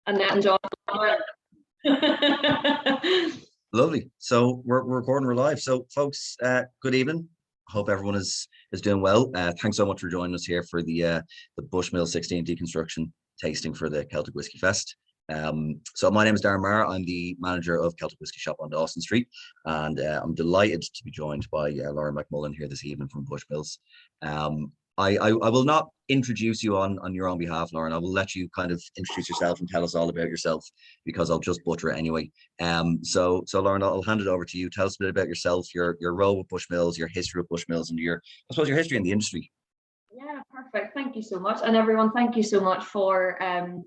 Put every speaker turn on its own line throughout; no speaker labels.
Annette and John.
Lovely. So we're recording, we're live. So folks, good evening. Hope everyone is doing well. Thanks so much for joining us here for the Bushmills 16 Deconstruction tasting for the Celtic Whisky Fest. So my name is Darren Maher. I'm the manager of Celtic Whisky Shop on Dawson Street, and I'm delighted to be joined by Lauren McMullen here this evening from Bushmills. I will not introduce you on your own behalf, Lauren. I will let you kind of introduce yourself and tell us all about yourself, because I'll just butcher it anyway. So Lauren, I'll hand it over to you. Tell us a bit about yourself, your role with Bushmills, your history with Bushmills, and I suppose your history in the industry.
Yeah, perfect. Thank you so much. And everyone, thank you so much for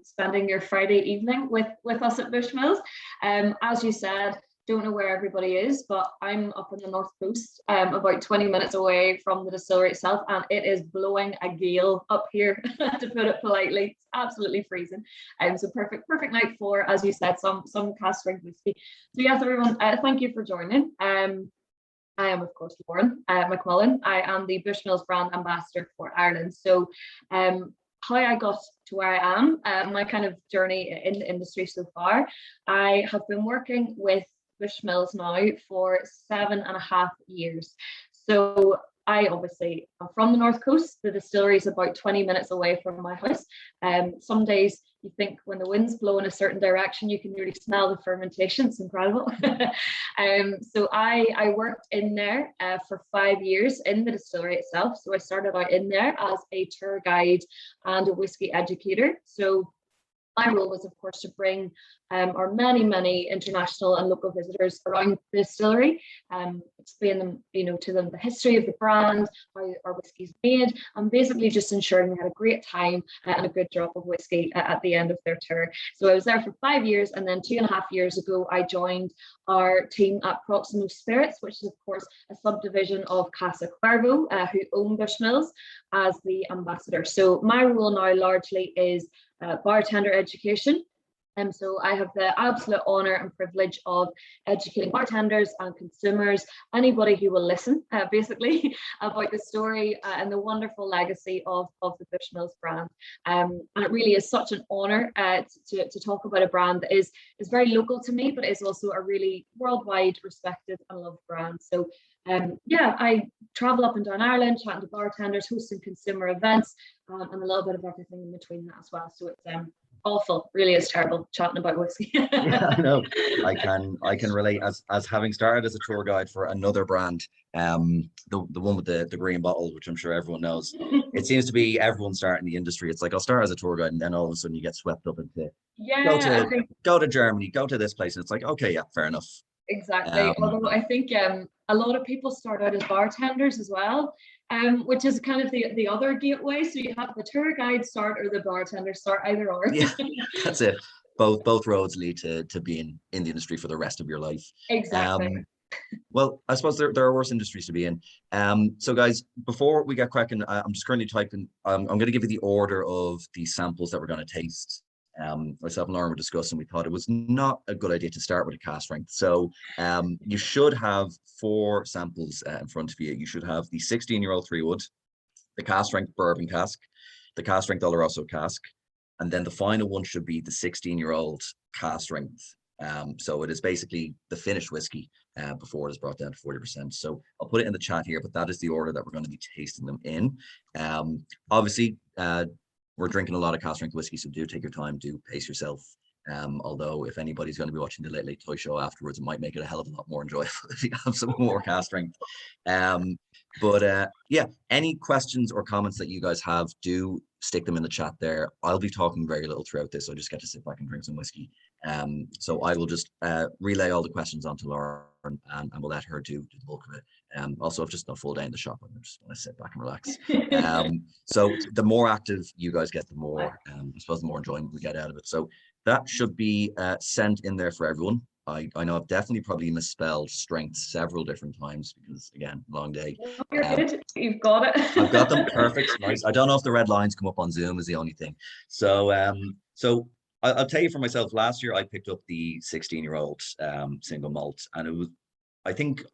spending your Friday evening with us at Bushmills. As you said, don't know where everybody is, but I'm up on the north coast, about 20 minutes away from the distillery itself, and it is blowing a gale up here, to put it politely. It's absolutely freezing. So perfect night for, as you said, some cask strength whiskey. So yes, everyone, thank you for joining. I am, of course, Lauren McMullen. I am the Bushmills brand ambassador for Ireland. So how I got to where I am, my kind of journey in the industry so far, I have been working with Bushmills now for 7.5 years. So I obviously am from the north coast. The distillery is about 20 minutes away from my house. Some days you think when the winds blow in a certain direction, you can really smell the fermentation. It's incredible. So I worked in there for 5 years in the distillery itself. So I started out in there as a tour guide and a whiskey educator. So my role was, of course, to bring our many international and local visitors around the distillery, explain them, to them the history of the brand, how our whiskey is made, and basically just ensuring they had a great time and a good drop of whiskey at the end of their tour. So I was there for 5 years, and then 2.5 years ago, I joined our team at Proximo Spirits, which is, of course, a subdivision of Casa Cuervo, who own Bushmills, as the ambassador. So my role now largely is bartender education. So I have the absolute honour and privilege of educating bartenders and consumers, anybody who will listen, basically, about the story and the wonderful legacy of the Bushmills brand. And it really is such an honour to talk about a brand that is very local to me, but is also a really worldwide respected and loved brand. So yeah, I travel up and down Ireland, chatting to bartenders, hosting consumer events, and a little bit of everything in between that as well. So it's awful, really is terrible chatting about whiskey.
Yeah, I know. I can relate, as having started as a tour guide for another brand, the one with the green bottle, which I'm sure everyone knows. It seems to be everyone starting the industry. It's like, I'll start as a tour guide, and then all of a sudden you get swept up into go to Germany, go to this place, and it's like, okay, yeah, fair enough.
Exactly. Although I think a lot of people start out as bartenders as well, which is kind of the other gateway. So you have the tour guide start or the bartender start, either or.
Yeah, that's it. Both roads lead to being in the industry for the rest of your life.
Exactly.
Well, I suppose there are worse industries to be in. So guys, before we get cracking, I'm just currently typing. I'm going to give you the order of the samples that we're going to taste. Myself and Lauren were discussing, we thought it was not a good idea to start with a cask strength. So you should have 4 samples in front of you. You should have the 16-year-old 3-wood, the cask strength bourbon cask, the cask strength Oloroso cask, and then the final one should be the 16-year-old cask strength. So it is basically the finished whiskey before it is brought down to 40%. So I'll put it in the chat here, but that is the order that we're going to be tasting them in. Obviously, we're drinking a lot of cask strength whiskey, so do take your time, do pace yourself. Although if anybody's going to be watching the Late Late Toy Show afterwards, it might make it a hell of a lot more enjoyable if you have some more cask strength. Yeah, any questions or comments that you guys have, do stick them in the chat there. I'll be talking very little throughout this, so I just get to sit back and drink some whiskey. So I will just relay all the questions onto Lauren, and we'll let her do the bulk of it. Also, I've just done a full day in the shop, and I just want to sit back and relax. So the more active you guys get, the more, I suppose, the more enjoyment we get out of it. So that should be sent in there for everyone. I know I've definitely probably misspelled strength several different times because, again, long day.
You're good. You've got it.
I've got them. Perfect. Nice. I don't know if the red lines come up on Zoom is the only thing. So I'll tell you for myself, last year I picked up the 16-year-old single malt, and it was, I think,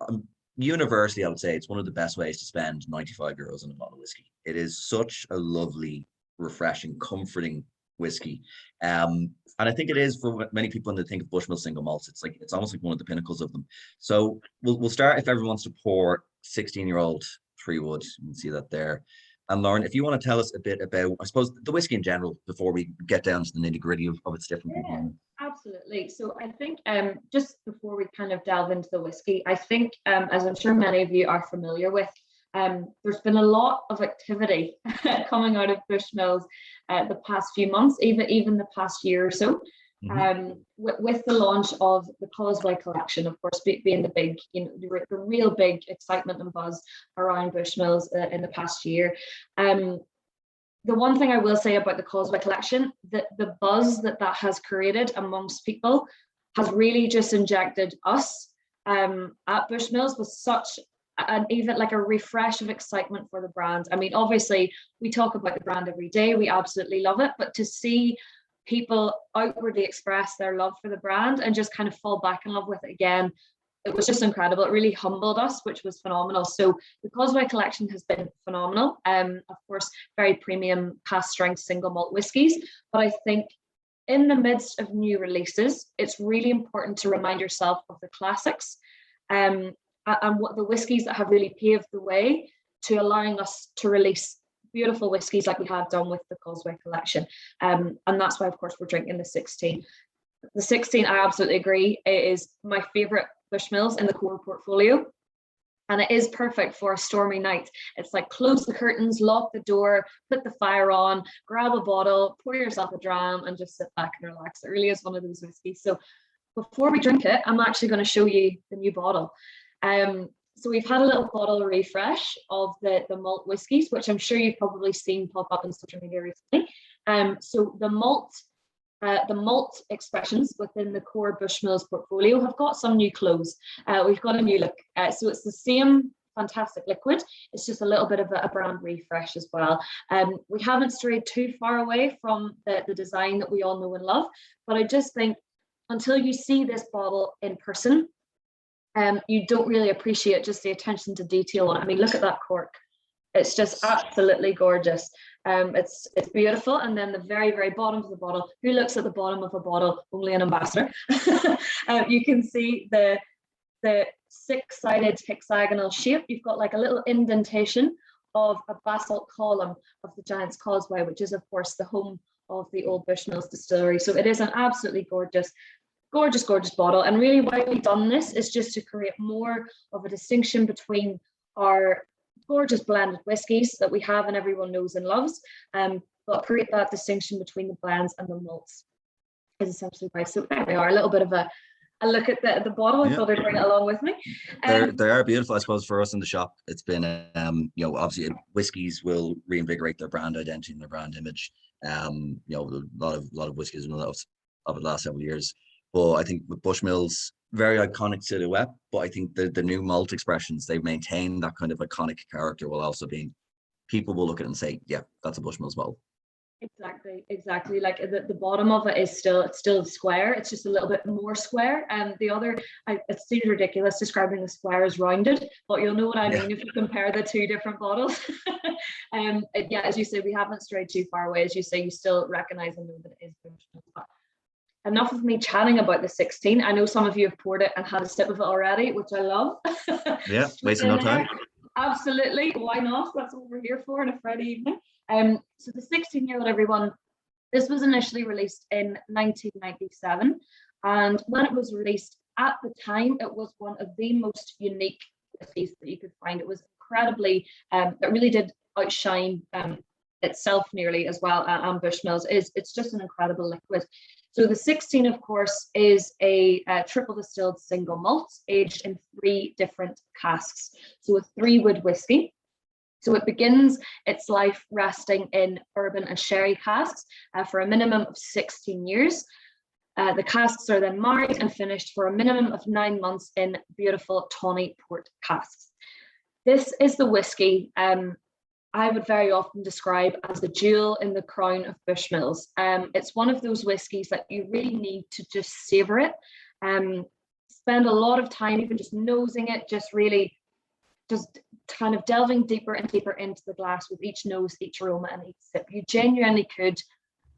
universally, I would say it's one of the best ways to spend €95 on a bottle of whiskey. It is such a lovely, refreshing, comforting whiskey. And I think it is for many people when they think of Bushmill single malts. It's almost like one of the pinnacles of them. So we'll start if everyone wants to pour 16-year-old 3-wood. You can see that there. And Lauren, if you want to tell us a bit about, I suppose, the whiskey in general before we get down to the nitty-gritty of its different components.
Absolutely. So I think just before we kind of delve into the whiskey, I think as I'm sure many of you are familiar with, there's been a lot of activity coming out of Bushmills the past few months, even the past year or so. With the launch of the Causeway collection, of course, being the big, the real big excitement and buzz around Bushmills in the past year. The one thing I will say about the Causeway collection, that the buzz that has created amongst people has really just injected us at Bushmills with such an even like a refresh of excitement for the brand. I mean, obviously we talk about the brand every day, we absolutely love it, but to see people outwardly express their love for the brand and just kind of fall back in love with it again, it was just incredible. It really humbled us, which was phenomenal. So the Causeway collection has been phenomenal. Of course, very premium cask strength single malt whiskies, but I think in the midst of new releases, it's really important to remind yourself of the classics and what the whiskies that have really paved the way to allowing us to release beautiful whiskies like we have done with the Causeway collection. And that's why, of course, we're drinking the 16. The 16, I absolutely agree, it is my favorite Bushmills in the core portfolio. And it is perfect for a stormy night. It's like close the curtains, lock the door, put the fire on, grab a bottle, pour yourself a dram and just sit back and relax. It really is one of those whiskeys. So before we drink it, I'm actually going to show you the new bottle. So we've had a little bottle refresh of the malt whiskies, which I'm sure you've probably seen pop up on social media recently. So the malt expressions within the core Bushmills portfolio have got some new clothes. We've got a new look. So it's the same fantastic liquid. It's just a little bit of a brand refresh as well. We haven't strayed too far away from the design that we all know and love, but I just think until you see this bottle in person, you don't really appreciate just the attention to detail on it. I mean, look at that cork. It's just absolutely gorgeous. It's beautiful. And then the very, very bottom of the bottle, who looks at the bottom of a bottle? Only an ambassador. You can see the 6-sided hexagonal shape. You've got like a little indentation of a basalt column of the Giant's Causeway, which is, of course, the home of the old Bushmills distillery. So it is an absolutely gorgeous bottle. And really why we've done this is just to create more of a distinction between our gorgeous blended whiskies that we have and everyone knows and loves, but create that distinction between the blends and the malts is essentially why. So there we are, a little bit of a look at the bottle. I thought I'd bring it along with me.
They are beautiful. I suppose for us in the shop, it's been obviously whiskies will reinvigorate their brand identity and their brand image. A lot of whiskies of the last several years. But I think with Bushmills, very iconic silhouette, but I think the new malt expressions, they've maintained that kind of iconic character while also being, people will look at it and say, yeah, that's a Bushmills bottle.
Exactly. Like the bottom of it is still square. It's just a little bit more square. And it seems ridiculous describing the square as rounded, but you'll know what I mean if you compare the two different bottles. As you say, we haven't strayed too far away. As you say, you still recognize and know that it is Bushmills. Enough of me chatting about the 16. I know some of you have poured it and had a sip of it already, which I love.
Yeah, wasting no time.
Absolutely. Why not? That's what we're here for on a Friday evening. So the 16-year-old, everyone, this was initially released in 1997. And when it was released at the time, it was one of the most unique whiskies that you could find. It was incredibly, it really did outshine itself nearly as well. And Bushmills it's just an incredible liquid. So the 16, of course, is a triple distilled single malt aged in 3 different casks. So a 3-wood whiskey. So it begins its life resting in bourbon and sherry casks for a minimum of 16 years. The casks are then married and finished for a minimum of 9 months in beautiful tawny port casks. This is the whiskey I would very often describe as the jewel in the crown of Bushmills. It's one of those whiskies that you really need to just savor it, spend a lot of time even just nosing it, just kind of delving deeper and deeper into the glass with each nose, each aroma and each sip. You genuinely could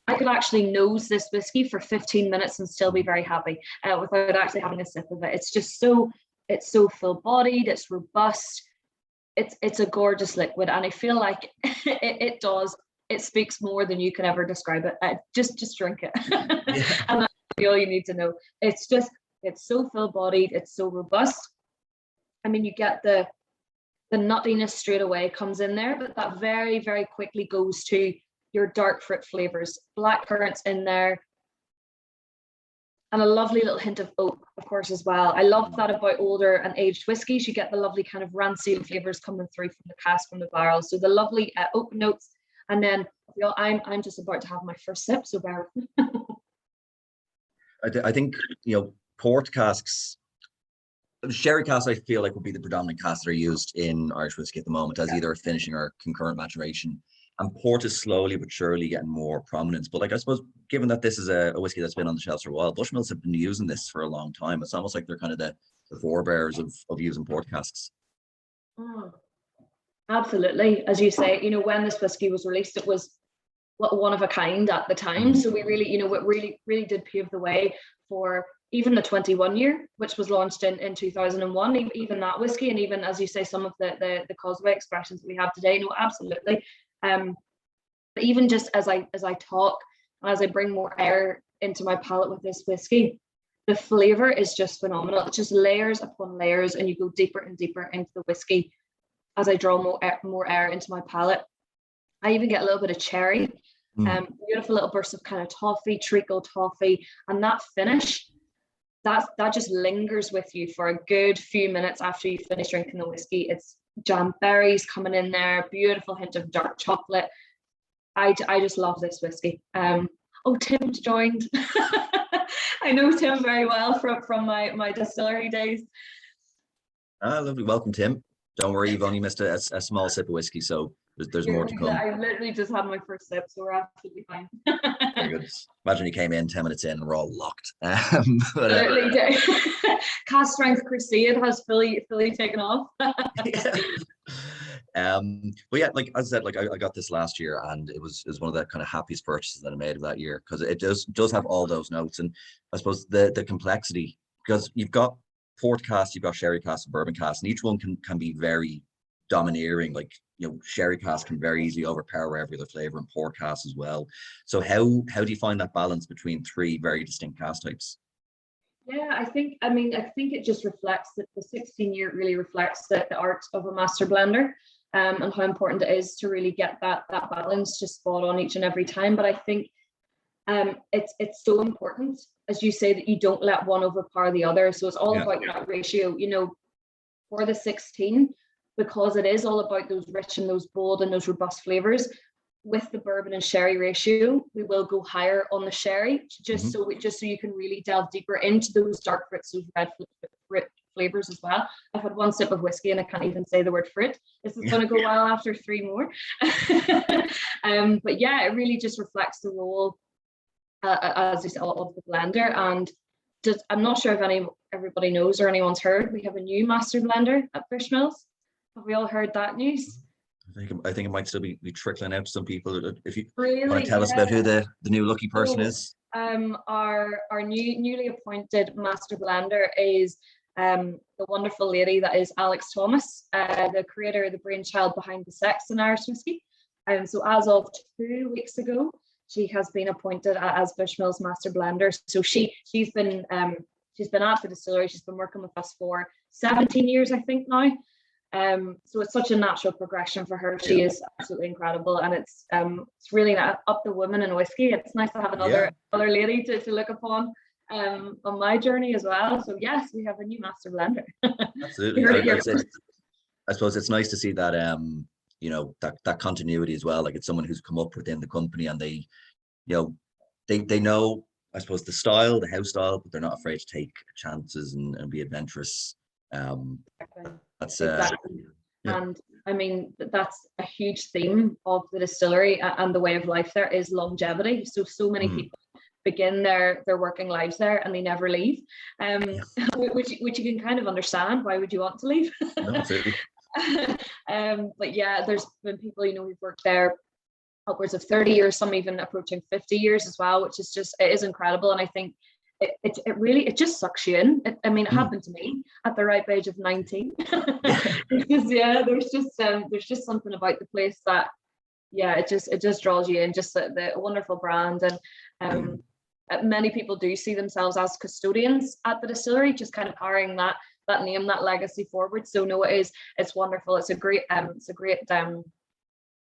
I could actually nose this whiskey for 15 minutes and still be very happy without actually having a sip of it. It's just it's so full bodied, it's robust, it's a gorgeous liquid, and I feel like it speaks more than you can ever describe it. Just drink it.
Yeah.
And that's all you need to know. It's so full bodied, it's so robust. I mean, you get the nuttiness straight away comes in there, but that very, very quickly goes to your dark fruit flavors, black currants in there, and a lovely little hint of oak, of course, as well. I love that about older and aged whiskies. You get the lovely kind of rancid flavors coming through from the cask, from the barrel. So the lovely oak notes, and then I'm just about to have my first sip, so bear with me.
I think, port casks, sherry casks, I feel like would be the predominant casks that are used in Irish whiskey at the moment as either finishing or concurrent maturation. And port is slowly but surely getting more prominence. But I suppose, given that this is a whiskey that's been on the shelves for a while, Bushmills have been using this for a long time. It's almost like they're kind of the forebears of using port casks.
Oh, absolutely. As you say, when this whiskey was released, it was one of a kind at the time. So we really, it really did pave the way for even the 21 year, which was launched in 2001, even that whiskey, and even, as you say, some of the causeway expressions that we have today. Absolutely. But even just as I talk, as I bring more air into my palate with this whiskey, the flavor is just phenomenal. It's just layers upon layers, and you go deeper and deeper into the whiskey as I draw more air into my palate. I even get a little bit of cherry, beautiful little bursts of kind of toffee, treacle toffee, and that finish, that just lingers with you for a good few minutes after you finish drinking the whiskey. It's jam berries coming in there, beautiful hint of dark chocolate. I just love this whiskey. Tim's joined. I know Tim very well from my distillery days.
Lovely. Welcome, Tim. Don't worry, you've only missed a small sip of whiskey, so there's more to come.
I literally just had my first sip, so we're absolutely fine.
Very good. Imagine you came in 10 minutes in and we're all locked.
Literally, cast strength crusade has fully taken off.
But yeah, like as I said, I got this last year, and it was one of the kind of happiest purchases that I made of that year, because it does have all those notes, and I suppose the complexity, because you've got port cask, you've got sherry cask, and bourbon cask, and each one can be very domineering. Like, sherry cask can very easily overpower every other flavor, and port cask as well. So how do you find that balance between three very distinct cask types?
Yeah, I think it just reflects that the 16-year really reflects the art of a master blender, and how important it is to really get that balance just spot on each and every time. But I think it's so important, as you say, that you don't let one overpower the other. So it's all about that ratio, for the 16, because it is all about those rich and those bold and those robust flavors. With the bourbon and sherry ratio, we will go higher on the sherry, just so you can really delve deeper into those dark fruits, those red fruit flavors as well. I've had one sip of whiskey and I can't even say the word fruit. This is going to go well after 3 more. But yeah, it really just reflects the role, as you said, of the blender. And I'm not sure if everybody knows or anyone's heard, we have a new master blender at Bushmills. Have we all heard that news?
I think it might still be trickling out to some people. If you
really
want to tell us about who the new lucky person is.
Our newly appointed master blender is the wonderful lady that is Alex Thomas, the creator, the brainchild behind the Sexton Irish whiskey. So as of 2 weeks ago, she has been appointed as Bushmills master blender. So she's been at the distillery. She's been working with us for 17 years, I think now. So it's such a natural progression for her. She is absolutely incredible, and it's really up the women in whiskey. It's nice to have another lady to look upon on my journey as well. So yes, we have a new master blender.
Absolutely. I suppose it's nice to see that that continuity as well. Like, it's someone who's come up within the company, and they know, I suppose, the style, the house style, but they're not afraid to take chances and be adventurous. That's
exactly. And I mean, that's a huge theme of the distillery and the way of life there is longevity. So many people begin their working lives there and they never leave, which you can kind of understand. Why would you want to leave?
No, absolutely.
But yeah, there's been people who've worked there upwards of 30 years, some even approaching 50 years as well, which is just, it is incredible. And I think it really, it just sucks you in. I mean, it happened to me at the ripe age of 19. There's just something about the place that, it just draws you in, just the wonderful brand. And many people do see themselves as custodians at the distillery, just kind of carrying that name, that legacy forward. So no, it's wonderful. It's a great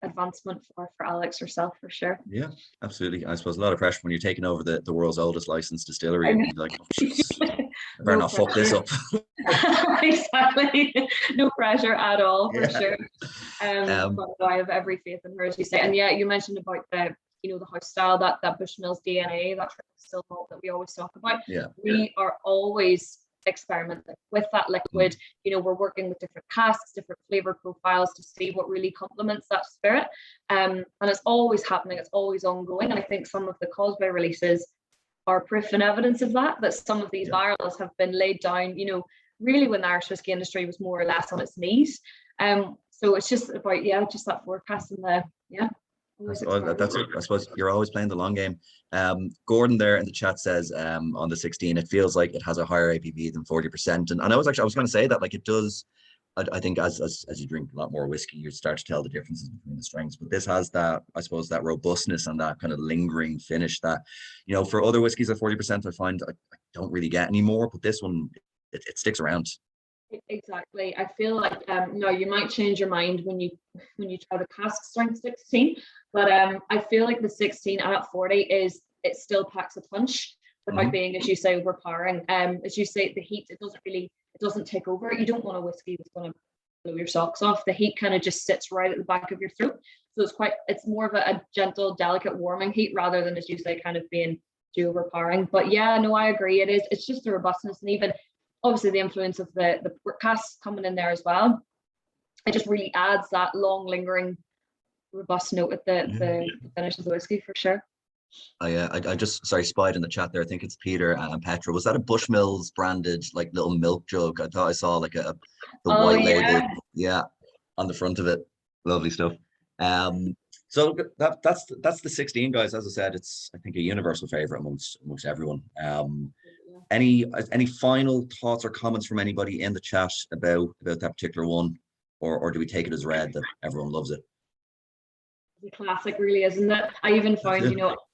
advancement for Alex herself, for sure.
Yeah, absolutely. I suppose a lot of pressure when you're taking over the world's oldest licensed distillery. And you're like, oh, I better not fuck this up.
Exactly. No pressure at all, for sure. But I have every faith in her, as you say. And yeah, you mentioned about the house style, that Bushmills DNA, that still malt that we always talk about.
Yeah.
We are always experimenting with that liquid. We're working with different casks, different flavor profiles to see what really complements that spirit. And it's always happening, it's always ongoing. And I think some of the Causeway releases are proof and evidence of that some of these barrels have been laid down, really when the Irish whiskey industry was more or less on its knees. So it's just about, just that forecast and
that's it. I suppose you're always playing the long game. Gordon there in the chat says on the 16, it feels like it has a higher ABV than 40%. And I was going to say that, like, it does. I think as you drink a lot more whiskey, you start to tell the differences between the strengths. But this has that, I suppose, that robustness and that kind of lingering finish that, for other whiskeys at 40%, I find I don't really get anymore. But this one, it sticks around.
Exactly. I feel like no, you might change your mind when you try the cask strength 16, but I feel like the 16 at 40 it still packs a punch without being, as you say, overpowering. As you say, the heat, it doesn't take over. You don't want a whiskey that's going to blow your socks off. The heat kind of just sits right at the back of your throat, so it's more of a gentle, delicate, warming heat rather than, as you say, kind of being too overpowering. But yeah, no, I agree. It's just the robustness, and even obviously the influence of the port casks coming in there as well. It just really adds that long lingering robust note at the finish of the whiskey, for sure.
I just spied in the chat there. I think it's Peter and Petra. Was that a Bushmills branded like little milk jug? I thought I saw like the white label, on the front of it. Lovely stuff. So that's the 16, guys. As I said, it's, I think, a universal favorite amongst everyone. Any final thoughts or comments from anybody in the chat about that particular one, or do we take it as read that everyone loves it?
The classic, really, isn't it? I even found,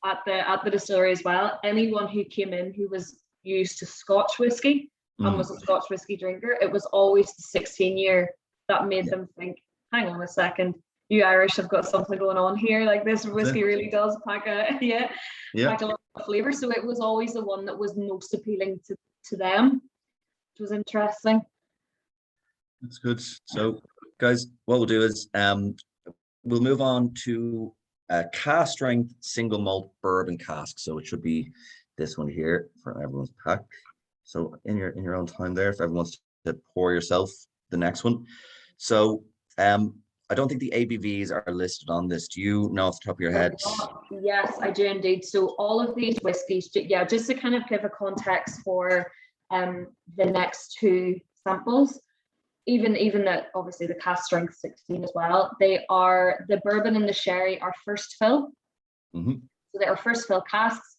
at the distillery as well, anyone who came in who was used to Scotch whiskey and was a Scotch whiskey drinker, it was always the 16-year that made them think, hang on a second, you Irish have got something going on here. Like, this whiskey really does pack pack a lot of flavour. So it was always the one that was most appealing to them, which was interesting.
That's good. So, guys, what we'll do is we'll move on to a cask strength single malt bourbon cask. So it should be this one here for everyone's pack. So in your own time there, if everyone wants to pour yourself the next one. So I don't think the ABVs are listed on this. Do you know off the top of your head?
Yes, I do indeed. So all of these whiskies, just to kind of give a context for the next two samples, even that, obviously the cask strength 16 as well, they are, the bourbon and the sherry are first fill. So they are first fill casks,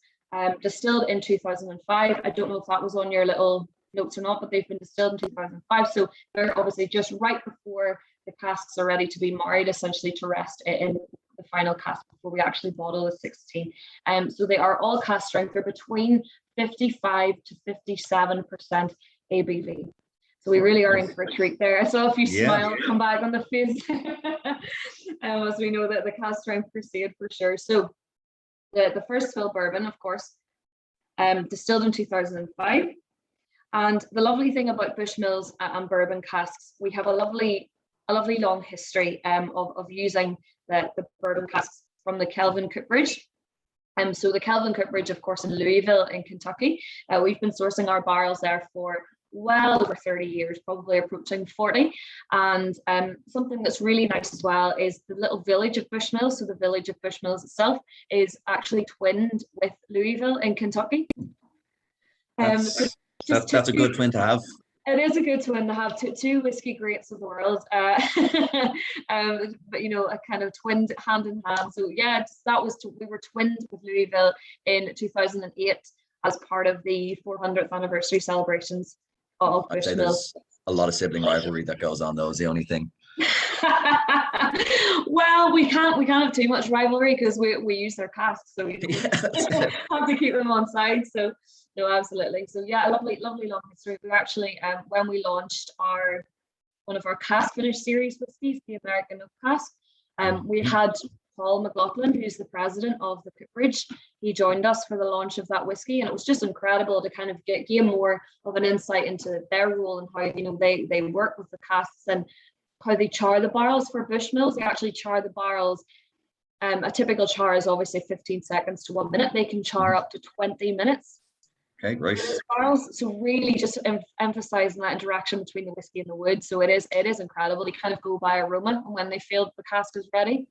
distilled in 2005. I don't know if that was on your little notes or not, but they've been distilled in 2005. So they're obviously just right before the casks are ready to be married, essentially to rest in the final cask before we actually bottle the 16. So they are all cask strength. They're between 55 to 57% ABV. So we really are in for a treat there. So if you smile, come back on the face, as we know that the cask strength Crusade for sure. So the first fill bourbon, of course, distilled in 2005. And the lovely thing about Bushmills and bourbon casks, we have a lovely long history of using the bourbon casks from the Kelvin Cooperage. So the Kelvin Cooperage, of course, in Louisville in Kentucky. We've been sourcing our barrels there for well over 30 years, probably approaching 40. And something that's really nice as well is the little village of Bushmills. So the village of Bushmills itself is actually twinned with Louisville in Kentucky.
That's a good twin to have.
It is a good twin to have two whiskey greats of the world, but a kind of twinned hand in hand. So yeah, we were twinned with Louisville in 2008 as part of the 400th anniversary celebrations of
I'd say
Bushmills.
there's a lot of sibling rivalry that goes on, though, is the only thing.
Well, we can't have too much rivalry because we use their casks, so we have to keep them on side. So no, absolutely. So yeah, a lovely long history. We actually, when we launched one of our cask finish series whiskies, the American Oak cask, we had Paul McLaughlin, who's the president of the Cooperage. He joined us for the launch of that whiskey, and it was just incredible to kind of gain more of an insight into their role and how they work with the casks and how they char the barrels for Bushmills. They actually char the barrels. A typical char is obviously 15 seconds to 1 minute. They can char up to 20 minutes.
Okay, right.
Barrels. So really just emphasizing that interaction between the whiskey and the wood. So it is incredible. They kind of go by aroma and when they feel the cask is ready,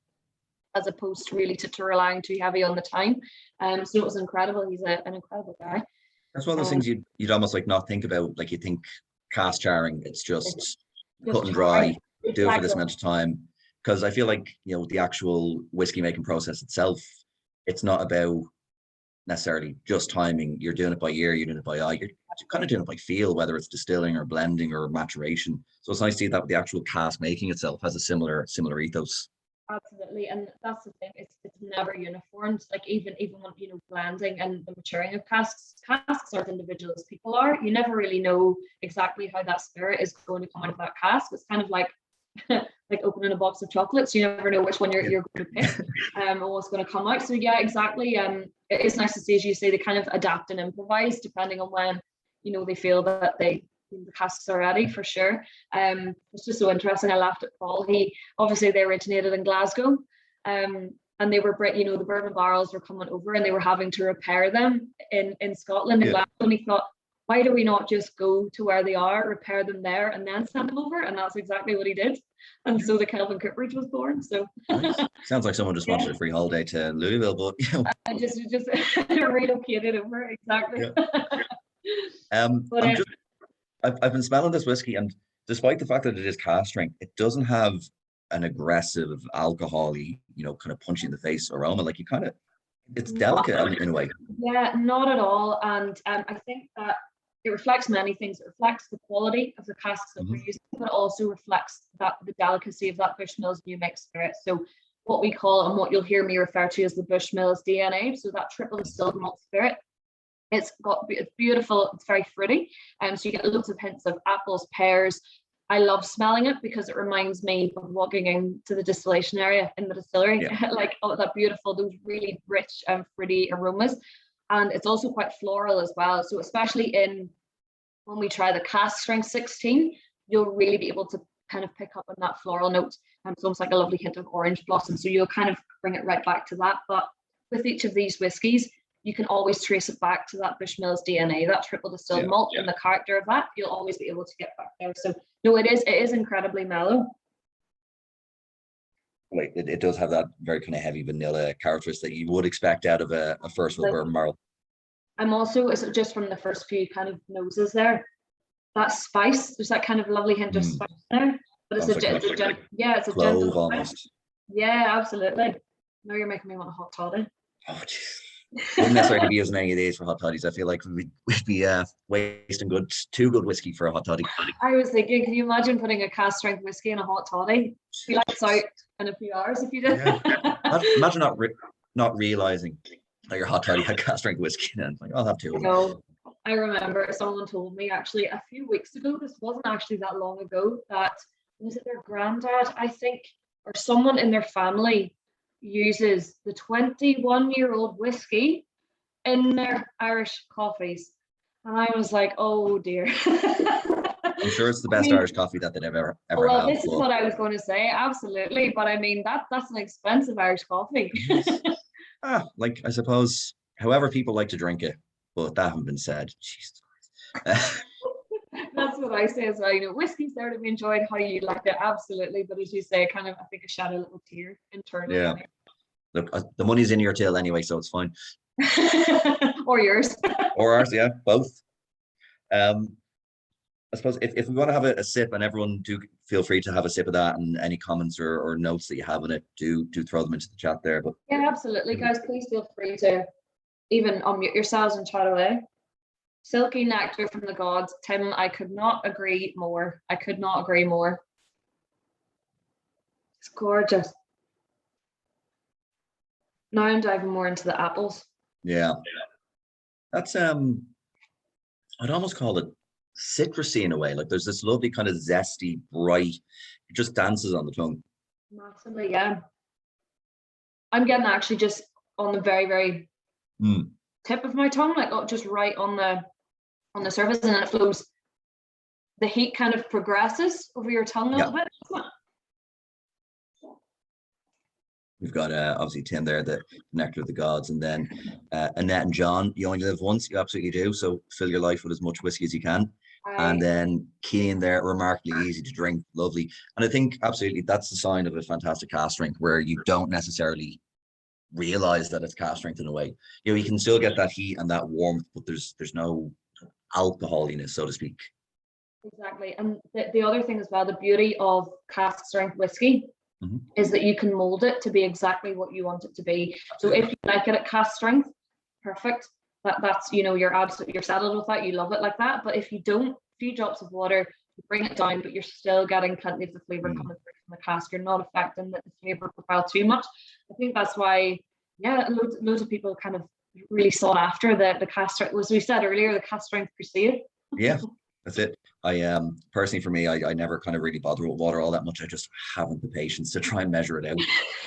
as opposed to really to relying too heavy on the time. So it was incredible. He's an incredible guy.
That's one of those things you'd almost like not think about. Like you think cask charring, it's just cut and dry. Do it for this amount of time, because I feel like the actual whiskey making process itself, it's not about necessarily just timing. You're doing it by ear, you're doing it by eye, you're kind of doing it by feel, whether it's distilling or blending or maturation. So it's nice to see that the actual cask making itself has a similar ethos.
Absolutely, and that's the thing. It's never uniform. Like even when blending and the maturing of casks are as individual as people are. You never really know exactly how that spirit is going to come out of that cask. It's kind of like opening a box of chocolates. You never know which one you're going to pick or what's going to come out. So yeah, exactly. It is nice to see, as you say, they kind of adapt and improvise depending on when they feel that the casks are ready, for sure. It's just so interesting. I laughed at Paul. They originated in Glasgow, and they were the bourbon barrels were coming over and they were having to repair them in Scotland and Glasgow, and he thought, why do we not just go to where they are, repair them there, and then send them over? And that's exactly what he did. And so the Kelvin Cooperage was born. So
nice. Sounds like someone just wanted a free holiday to Louisville, but
I just relocated over. Exactly.
Yeah. I've been smelling this whiskey, and despite the fact that it is cask strength, it doesn't have an aggressive alcohol-y, kind of punch in the face aroma. Like it's delicate in a way.
Yeah, not at all. And I think that it reflects many things. It reflects the quality of the casks that we're using, but it also reflects the delicacy of that Bushmills new mix spirit. So what we call, and what you'll hear me refer to as the Bushmills DNA, so that triple distilled malt spirit. It's beautiful. It's very fruity, so you get loads of hints of apples, pears. I love smelling it because it reminds me of walking into the distillation area in the distillery, like that beautiful, those really rich and fruity aromas. And it's also quite floral as well. So especially when we try the cask strength 16, you'll really be able to kind of pick up on that floral note. It's almost like a lovely hint of orange blossom. So you'll kind of bring it right back to that. But with each of these whiskies, you can always trace it back to that Bushmills DNA, that triple distilled malt, and the character of that. You'll always be able to get back there. So no, it is incredibly mellow.
Like it does have that very kind of heavy vanilla characteristic that you would expect out of a first fill bourbon barrel.
I'm also, just from the first few kind of noses there, that spice, there's that kind of lovely hint of spice there, but it's a gentle
almost.
Yeah, absolutely. Now you're making me want a hot toddy.
Oh, jeez. Wouldn't necessarily be using any of these for hot toddies. I feel like we'd be wasting two good whiskey for a hot toddy.
I was thinking, can you imagine putting a cask strength whiskey in a hot toddy? Be lights out in a few hours if you did.
Yeah. Imagine not realizing that your hot toddy had cask strength whiskey in it. Like, I'll have two of them.
No, I remember someone told me actually a few weeks ago, this wasn't actually that long ago, that was it their granddad, I think, or someone in their family uses the 21-year-old whiskey in their Irish coffees. And I was like, oh dear.
I'm sure it's the best Irish coffee that they've ever
well,
had.
This is what I was going to say, absolutely. But I mean, that's an expensive Irish coffee.
Like, I suppose, however people like to drink it, but that hasn't been said. Jesus Christ.
That's what I say as well. Whiskey's there to be enjoyed how you like it, absolutely. But as you say, kind of, I think it shed a little tear internally.
Yeah. Look, the money's in your till anyway, so it's fine.
Or yours.
Or ours, yeah, both. I suppose if we want to have a sip, and everyone do feel free to have a sip of that, and any comments or notes that you have on it, do throw them into the chat there. But
yeah, absolutely, guys. Please feel free to even unmute yourselves and chat away. Silky nectar from the gods, Tim. I could not agree more. I could not agree more. It's gorgeous. Now I'm diving more into the apples.
yeah, that's I'd almost call it citrusy in a way. Like there's this lovely kind of zesty, bright. It just dances on the tongue.
Massively, yeah. I'm getting actually just on the very, very tip of my tongue, like just right on the surface, and then it flows. The heat kind of progresses over your tongue a little bit.
We've got obviously Tim there, the nectar of the gods, and then Annette and John. You only live once, you absolutely do. So fill your life with as much whiskey as you can. And then Keen there, remarkably easy to drink, lovely. And I think absolutely that's the sign of a fantastic cask strength, where you don't necessarily realize that it's cask strength in a way. You know, you can still get that heat and that warmth, but there's no alcoholiness, so to speak.
Exactly. And the other thing as well, the beauty of cask strength whiskey is that you can mold it to be exactly what you want it to be. So if you like it at cask strength, perfect. That's, you know, you're settled with that, you love it like that. But if you don't, a few drops of water, you bring it down, but you're still getting plenty of the flavor coming through from the cask. You're not affecting the flavor profile too much. I think that's why, yeah, loads of people kind of really sought after the cask strength, as we said earlier, the cask strength crusade.
Yeah, that's it. I personally, for me, I never kind of really bother with water all that much. I just haven't the patience to try and measure it out.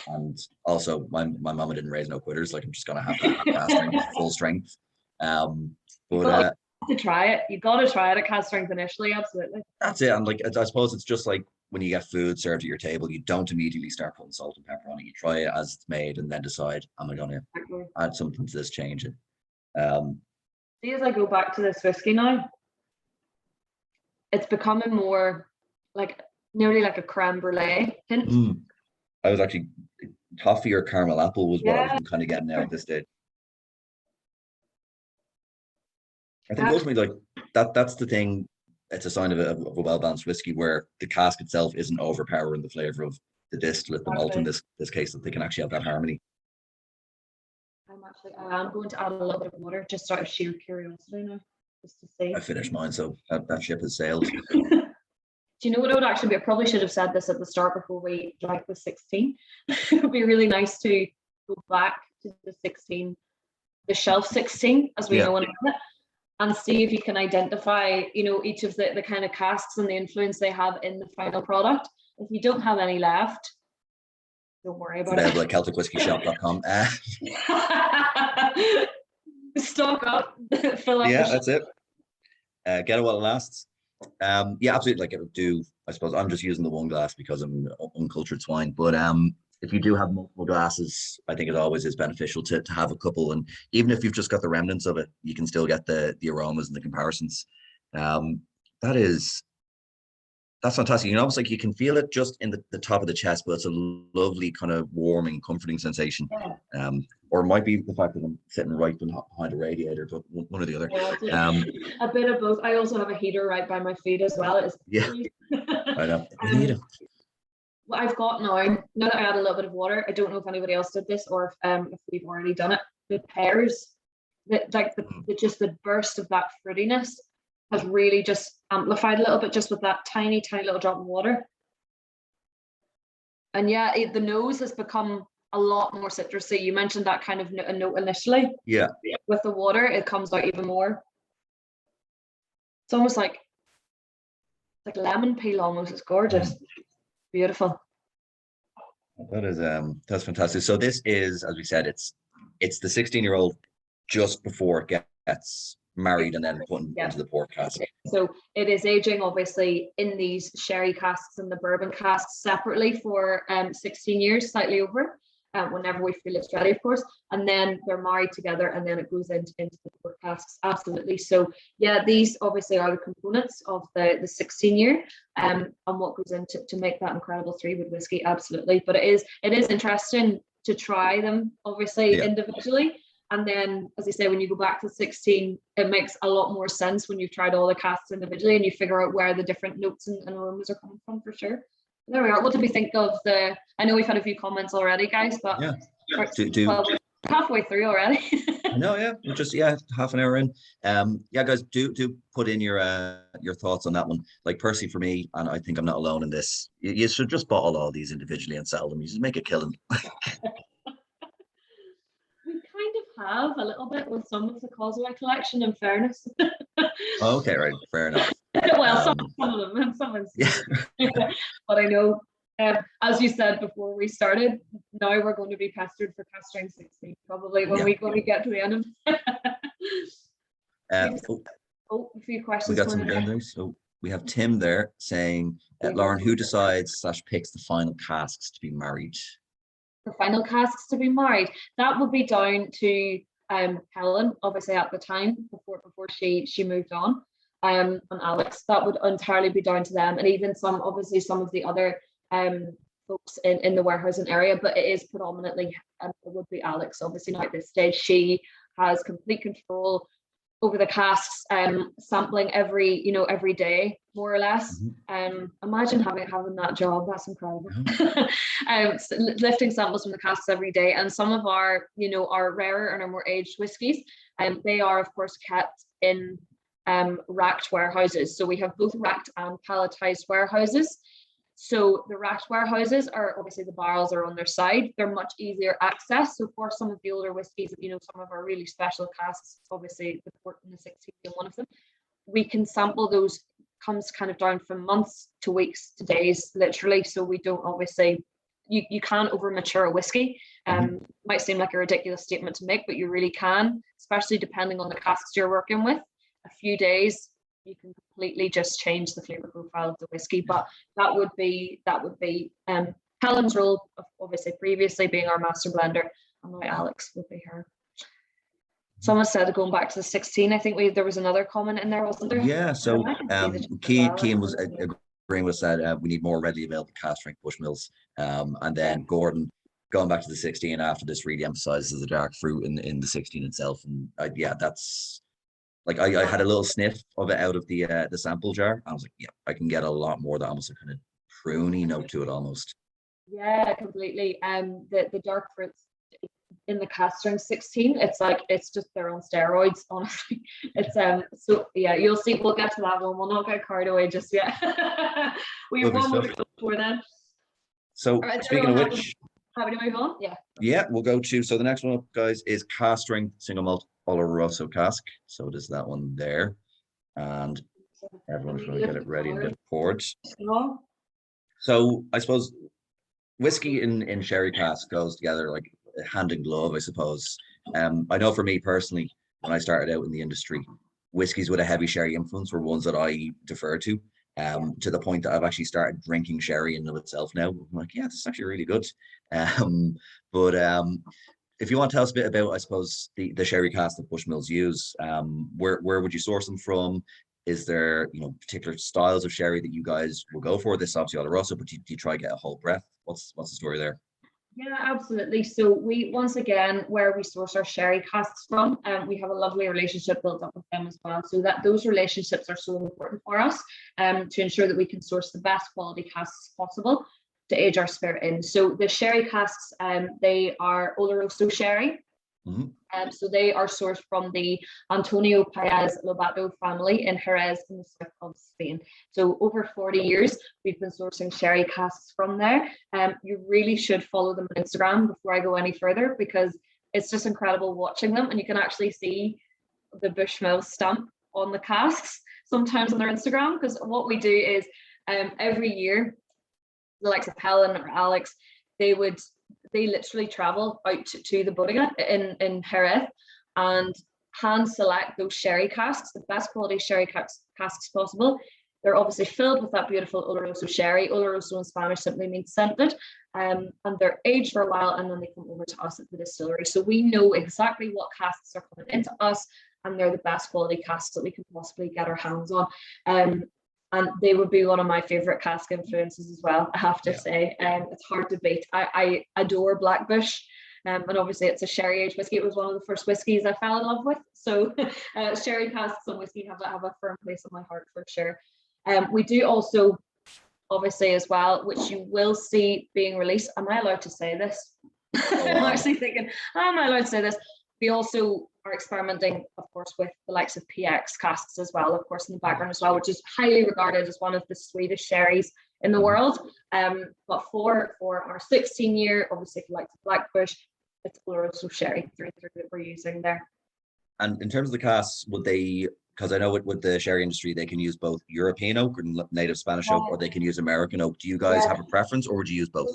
And also, my mama didn't raise no quitters. Like, I'm just gonna have to have cask strength, full strength. But
to try it, you've got to try it at cask strength initially. Absolutely.
That's it. And like, I suppose it's just like when you get food served at your table, you don't immediately start putting salt and pepper on it. You try it as it's made, and then decide, am I gonna add something to this, change it?
See, as I go back to this whiskey now, it's becoming more like nearly like a creme brulee hint.
I was actually toffee or caramel apple was what I was kind of getting there at this stage. I think ultimately, like that's the thing. It's a sign of a well-balanced whiskey where the cask itself isn't overpowering the flavor of the distillate, the malt in this case, that they can actually have that harmony.
I'm going to add a little bit of water just out of sheer curiosity now, just to see.
I finished mine, so that ship has sailed.
Do you know what it would actually be? I probably should have said this at the start before we drank the 16. It would be really nice to go back to the 16, the shelf 16, as we know in it, and see if you can identify, you know, each of the kind of casks and the influence they have in the final product. If you don't have any left, don't worry about it.
Like CelticWhiskeyShop.com.
Stock up, fill up.
Yeah, that's it. Get it while it lasts. Yeah, absolutely. Like it would do. I suppose I'm just using the one glass because I'm uncultured swine. But if you do have multiple glasses, I think it always is beneficial to have a couple. And even if you've just got the remnants of it, you can still get the aromas and the comparisons. That's fantastic. You know, it's like you can feel it just in the top of the chest, but it's a lovely kind of warming, comforting sensation. Or it might be the fact that I'm sitting right behind a radiator, but one or the other.
A bit of both. I also have a heater right by my feet as well.
I know. You need it.
What I've got now that I add a little bit of water, I don't know if anybody else did this or if we've already done it. The pears, just the burst of that fruitiness has really just amplified a little bit just with that tiny little drop of water. And yeah, the nose has become a lot more citrusy. You mentioned that kind of a note initially.
Yeah.
With the water, it comes out even more. It's almost like lemon peel almost. It's gorgeous. Beautiful.
That is that's fantastic. So this is, as we said, it's the 16-year-old just before it gets married and then put into the port cask.
So it is aging obviously in these sherry casks and the bourbon casks separately for 16 years, slightly over, whenever we feel it's ready, of course, and then they're married together and then it goes into the port casks. Absolutely. So yeah, these obviously are the components of the 16-year and what goes into to make that incredible 3-wood whiskey. Absolutely. But it is interesting to try them obviously individually. And then, as I say, when you go back to 16, it makes a lot more sense when you've tried all the casks individually and you figure out where the different notes and aromas are coming from, for sure. There we are. What did we think of the? I know we've had a few comments already, guys, but
Yeah.
well, halfway through already.
No, yeah, we're just half an hour in. Yeah, guys, do put in your thoughts on that one. Like personally for me, and I think I'm not alone in this. You should just bottle all these individually and sell them. You just make a killing.
We kind of have a little bit with some of the Causeway collection, in fairness.
Okay, right, fair enough.
Well, some of them, and some instances. Yeah. But I know, as you said before we started, now we're going to be pestered for cast strength 16 probably when we get to the end of a few questions.
We got some down there. So we have Tim there saying, Lauren, who decides / picks the final casks to be married?
The final casks to be married, that would be down to Helen, obviously at the time before she moved on, and Alex. That would entirely be down to them, and even some of the other folks in the warehousing area, but it is predominantly it would be Alex. Obviously now at this stage she has complete control over the casks, sampling every day more or less. Imagine having that job. That's incredible. Lifting samples from the casks every day, and some of our rarer and our more aged whiskies, they are of course kept in racked warehouses. So we have both racked and palletized warehouses. So the racked warehouses are obviously, the barrels are on their side. They're much easier access. So for some of the older whiskies, some of our really special casks, obviously the port and the 16 being one of them, we can sample those. Comes kind of down from months to weeks to days, literally. So we don't obviously, you can't over mature a whiskey. Might seem like a ridiculous statement to make, but you really can, especially depending on the casks you're working with. A few days, you can completely just change the flavor profile of the whiskey. But that would be Helen's role, of obviously previously being our master blender, and now Alex will be her. Someone said going back to the 16, I think there was another comment in there, wasn't there?
Yeah, so Cian was agreeing with us that we need more readily available cast strength Bushmills, and then Gordon going back to the 16 after this really emphasizes the dark fruit in the 16 itself. And that's like I had a little sniff of it out of the sample jar. I was like, yeah, I can get a lot more, that almost a kind of pruny note to it almost.
Yeah, completely. The dark fruits in the cast strength 16, it's just they're on steroids, honestly. It's so yeah, you'll see, we'll get to that one. We'll not get carried away just yet. We have one more before then.
So speaking of which,
happy to move on.
Yeah, we'll go to, so the next one up, guys, is cast strength single malt Oloroso cask. So it is that one there, and everyone's going to get it ready and get it poured. So I suppose whiskey in sherry cask goes together like hand in glove, I suppose. I know for me personally, when I started out in the industry, whiskeys with a heavy sherry influence were ones that I defer to the point that I've actually started drinking sherry in of itself now. I'm like, yeah, this is actually really good. But if you want to tell us a bit about, I suppose, the sherry cask that Bushmills use, where would you source them from? Is there, particular styles of sherry that you guys will go for? This obviously Oloroso, but do you try to get a whole breath? What's the story there?
Yeah, absolutely. So we, once again, where we source our sherry casks from, we have a lovely relationship built up with them as well. So that those relationships are so important for us to ensure that we can source the best quality casks possible to age our spirit in. So the sherry casks, they are Oloroso sherry. So they are sourced from the Antonio Paez Lobato family in Jerez in the south of Spain. So over 40 years, we've been sourcing sherry casks from there. You really should follow them on Instagram before I go any further, because it's just incredible watching them, and you can actually see the Bushmills stamp on the casks sometimes on their Instagram, because what we do is every year, the likes of Helen or Alex, they literally travel out to the bodega in Jerez and hand select those sherry casks, the best quality sherry casks possible. They're obviously filled with that beautiful Oloroso sherry. Oloroso in Spanish simply means scented, and they're aged for a while, and then they come over to us at the distillery. So we know exactly what casks are coming into us, and they're the best quality casks that we can possibly get our hands on. And they would be one of my favorite cask influences as well, I have to say. It's hard to beat. I adore Blackbush. And obviously it's a sherry aged whiskey. It was one of the first whiskies I fell in love with. So sherry casks and whiskey have a firm place in my heart for sure. We do also, obviously as well, which you will see being released. Am I allowed to say this? I'm actually thinking, am I allowed to say this? We also are experimenting, of course, with the likes of PX casks as well, of course, in the background as well, which is highly regarded as one of the sweetest sherries in the world. But for our 16-year, obviously, if you like the Blackbush, it's Oloroso sherry through that we're using there.
And in terms of the casks, would they, because I know with the sherry industry, they can use both European oak or native Spanish oak, or they can use American oak. Do you guys have a preference, or would you use both?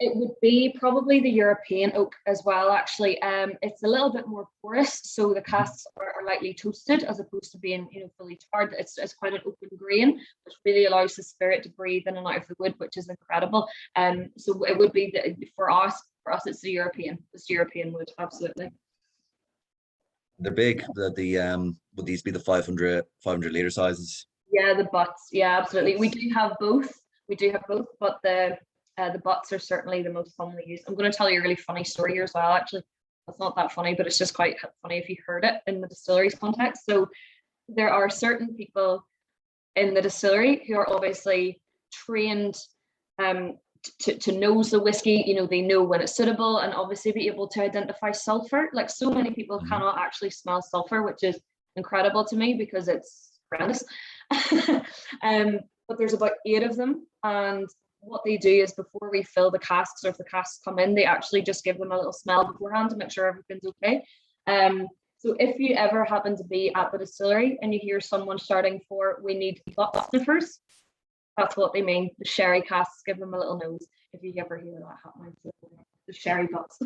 It would be probably the European oak as well, actually. It's a little bit more porous, so the casks are lightly toasted as opposed to being, fully charred. It's quite an open grain, which really allows the spirit to breathe in and out of the wood, which is incredible. So it would be for us, it's the European. It's European wood, absolutely.
They're big. Would these be the 500 liter sizes?
Yeah, the butts. Yeah, absolutely. We do have both. But the butts are certainly the most commonly used. I'm going to tell you a really funny story here as well. Actually, it's not that funny, but it's just quite funny if you heard it in the distillery's context. So there are certain people in the distillery who are obviously trained to nose the whiskey. They know when it's suitable, and obviously be able to identify sulfur. Like, so many people cannot actually smell sulfur, which is incredible to me because it's horrendous. But there's about 8 of them, and what they do is before we fill the casks, or if the casks come in, they actually just give them a little smell beforehand to make sure everything's okay. So if you ever happen to be at the distillery and you hear someone shouting for, we need butt sniffers, that's what they mean. The sherry casks give them a little nose, if you ever hear that happening. So the sherry butts.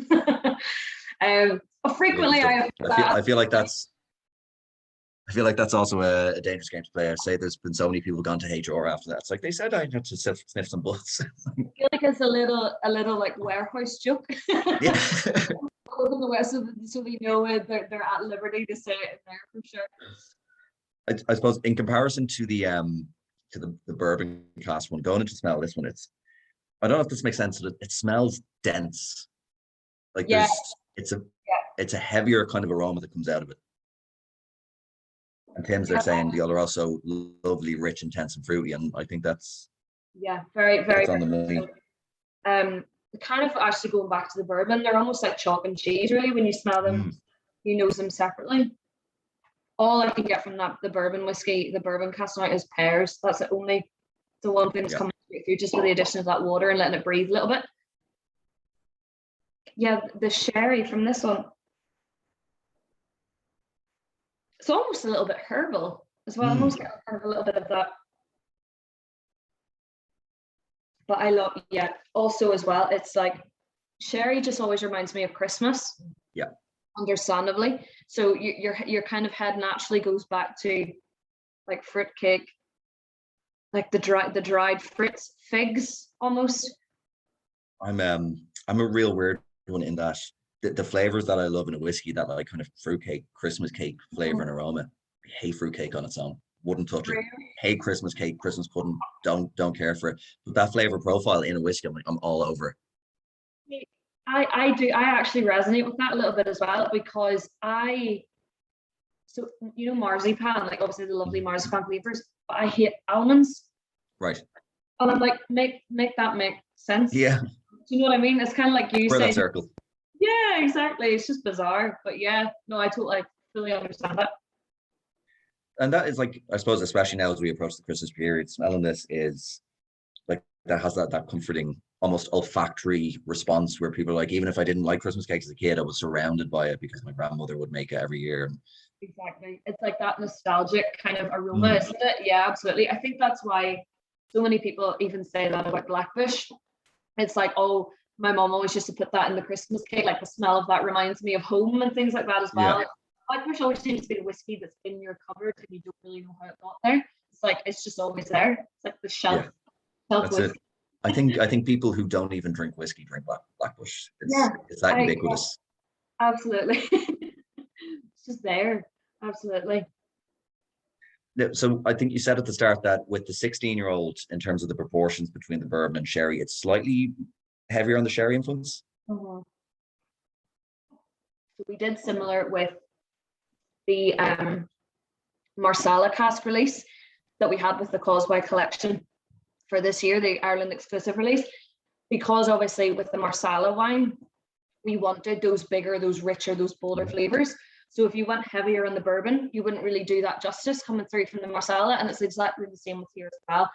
Frequently
I feel like that's also a dangerous game to play. I say there's been so many people gone to HR after that. It's like, they said I had to sniff some butts.
I feel like it's a little like warehouse joke.
Yeah.
In the West, so they know they're at liberty to say it in there for sure.
I suppose in comparison to the bourbon cask one, going into smell this one, I don't know if this makes sense. It smells dense. Like it's a heavier kind of aroma that comes out of it. And Tim's they're saying the other are also lovely, rich, intense, and fruity, and I think that's
very, very
on the money.
Kind of actually going back to the bourbon, they're almost like chalk and cheese, really. When you smell them, you nose them separately. All I can get from the bourbon whiskey, the bourbon cast out, is pears. That's the one thing that's coming through, just with the addition of that water and letting it breathe a little bit. Yeah, the sherry from this one, it's almost a little bit herbal as well. Almost kind of a little bit of that. But I love, also as well, it's like sherry just always reminds me of Christmas.
Yeah.
Understandably. So your kind of head naturally goes back to like fruitcake, like the dried fruits, figs almost. I'm
a real weird one in that the flavors that I love in a whiskey, that like kind of fruitcake, Christmas cake flavor and aroma. I hate fruitcake on its own. Wouldn't touch it. Hate Christmas cake, Christmas pudding. Don't care for it. But that flavor profile in a whiskey, I'm all over it.
I do. I actually resonate with that a little bit as well, because marzipan, like obviously the lovely marzipan flavors, but I hate almonds.
Right.
And I'm like, make that make sense.
Yeah.
Do you know what I mean? It's kind of like you say.
That circle.
Yeah, exactly. It's just bizarre, but I fully understand that.
And that is like, I suppose, especially now as we approach the Christmas period, smelling this is like, that has that comforting, almost olfactory response where people are like, even if I didn't like Christmas cake as a kid, I was surrounded by it because my grandmother would make it every year.
Exactly. It's like that nostalgic kind of aroma, isn't it? Yeah, absolutely. I think that's why so many people even say that about Blackbush. It's like, oh, my mom always used to put that in the Christmas cake. Like the smell of that reminds me of home and things like that as well. Yeah. Blackbush always seems to be the whiskey that's in your cupboard and you don't really know how it got there. It's like, it's just always there. It's like the shelf.
Yeah. That's whiskey. It. I think people who don't even drink whiskey drink Blackbush. It's that ubiquitous.
Absolutely. It's just there. Absolutely.
So I think you said at the start that with the 16-year-old, in terms of the proportions between the bourbon and sherry, it's slightly heavier on the sherry influence.
So we did similar with the Marsala cask release that we had with the Causeway collection for this year, the Ireland exclusive release, because obviously with the Marsala wine, we wanted those bigger, those richer, those bolder flavors. So if you went heavier on the bourbon, you wouldn't really do that justice coming through from the Marsala, and it's exactly the same with here as well.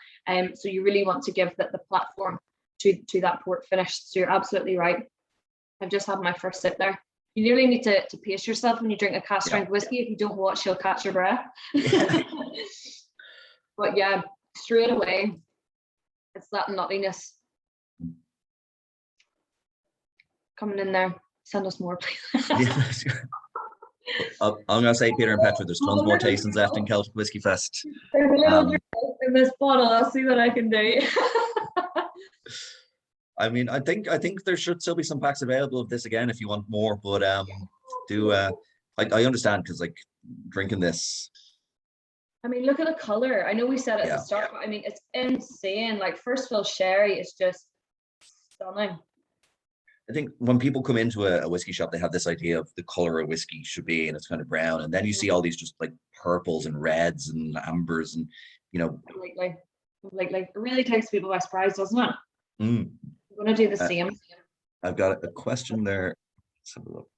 So you really want to give the platform to that port finish. So you're absolutely right. I've just had my first sip there. You nearly need to pace yourself when you drink a cask strength whiskey. If you don't watch, you'll catch your breath. But yeah, straight away, it's that nuttiness coming in there. Send us more, please.
I'm gonna say, Peter and Petra, there's tons more tastings left in Celtic Whiskey Fest.
There's a little in this bottle. I'll see what I can do.
I mean, I think there should still be some packs available of this again if you want more. But I understand, because like drinking this.
I mean, look at the color. I know we said it at the start, but I mean, it's insane. Like first fill sherry is just stunning.
I think when people come into a whiskey shop, they have this idea of the color of whiskey should be, and it's kind of brown. And then you see all these just like purples and reds and ambers, and
Completely. It really takes people by surprise, doesn't it?
I'm
going to do the same.
I've got a question there. Let's have a look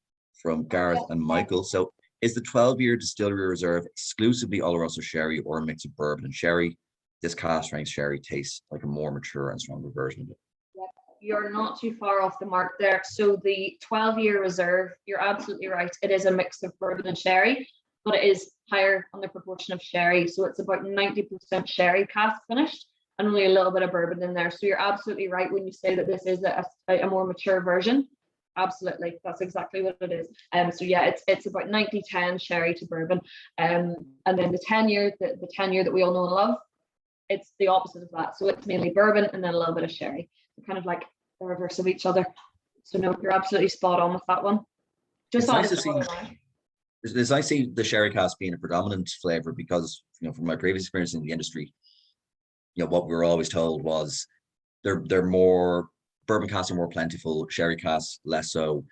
from Gareth and Michael. So, is the 12-year distillery reserve exclusively Oloroso sherry or a mix of bourbon and sherry? This cask strength sherry tastes like a more mature and stronger version of it.
You're not too far off the mark there. So the 12-year reserve, you're absolutely right. It is a mix of bourbon and sherry, but it is higher on the proportion of sherry. So it's about 90% sherry cask finished and only a little bit of bourbon in there. So you're absolutely right when you say that this is a more mature version. Absolutely, that's exactly what it is. So yeah, it's about 90-10 sherry to bourbon. And then the 10-year, the 10-year that we all know and love, it's the opposite of that. So it's mainly bourbon and then a little bit of sherry. Kind of like the reverse of each other. So no, you're absolutely spot on with that one. Just
nice to see. It's nice to see the sherry cask being a predominant flavor, because from my previous experience in the industry, what we were always told was they're more, bourbon casks are more plentiful, sherry casks less so.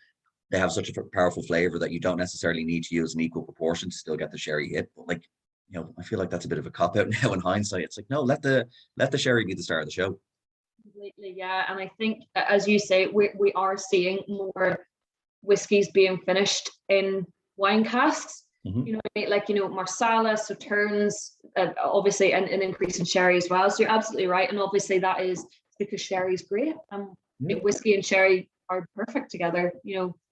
They have such a powerful flavor that you don't necessarily need to use an equal proportion to still get the sherry hit. But like, I feel like that's a bit of a cop out now in hindsight. It's like, no, let the sherry be the star of the show.
Completely, yeah. And I think, as you say, we are seeing more whiskies being finished in wine casks. Marsala, Sauternes, obviously an increase in sherry as well. So you're absolutely right. And obviously that is because sherry is great. Whiskey and sherry are perfect together.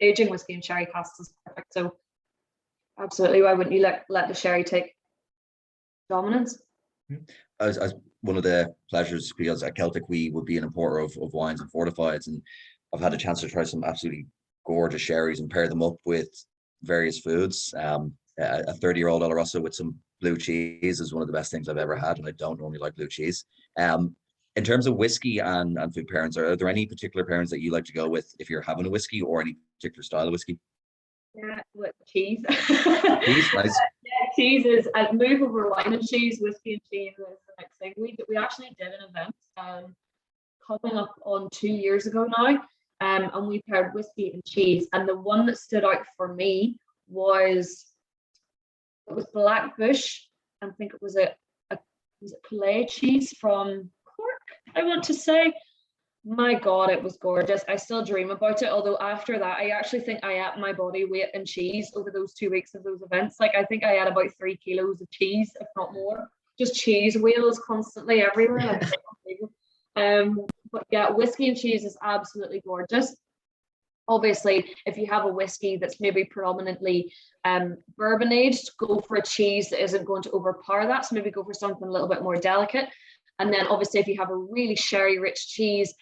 Aging whiskey and sherry casks is perfect. So absolutely, why wouldn't you let the sherry take dominance?
As one of the pleasures, because at Celtic we would be an importer of wines and fortifieds, and I've had a chance to try some absolutely gorgeous sherries and pair them up with various foods. A 30-year-old Oloroso with some blue cheese is one of the best things I've ever had, and I don't normally like blue cheese. In terms of whiskey and food pairings, are there any particular pairings that you like to go with if you're having a whiskey, or any particular style of whiskey?
Yeah, with cheese.
Cheese, nice.
Cheese is a move over wine and cheese. Whiskey and cheese is the next thing. We actually did an event coming up on 2 years ago now, and we paired whiskey and cheese. And the one that stood out for me was Black Bush. I think it was a Palletized cheese from Cork, I want to say. My God, it was gorgeous. I still dream about it. Although after that, I actually think I ate my body weight in cheese over those 2 weeks of those events. Like, I think I had about 3 kilos of cheese, if not more. Just cheese wheels constantly everywhere. But yeah, whiskey and cheese is absolutely gorgeous. Obviously, if you have a whiskey that's maybe predominantly bourbon aged, go for a cheese that isn't going to overpower that. So maybe go for something a little bit more delicate. And then obviously if you have a really sherry-rich cheese,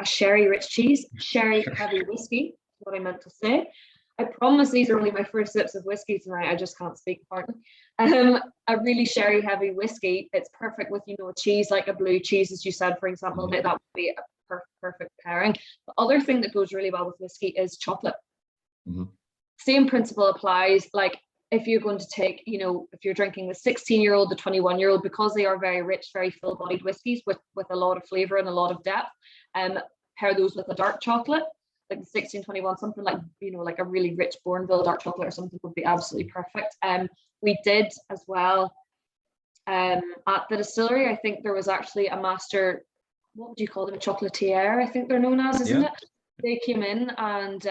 sherry heavy whiskey, is what I meant to say. I promise these are only my first sips of whiskey tonight. I just can't speak, pardon. A really sherry heavy whiskey, it's perfect with, a cheese like a blue cheese, as you said, for example. That would be a perfect pairing. The other thing that goes really well with whiskey is chocolate. Same principle applies. Like, if you're going to take, if you're drinking the 16-year-old, the 21-year-old, because they are very rich, very full-bodied whiskies with a lot of flavor and a lot of depth, pair those with a dark chocolate. like the 1621, something like, you know, like a really rich Bourneville dark chocolate or something would be absolutely perfect. We did as well at the distillery. I think there was actually a master, what would you call them, a chocolatier, I think they're known as, isn't it? They came in and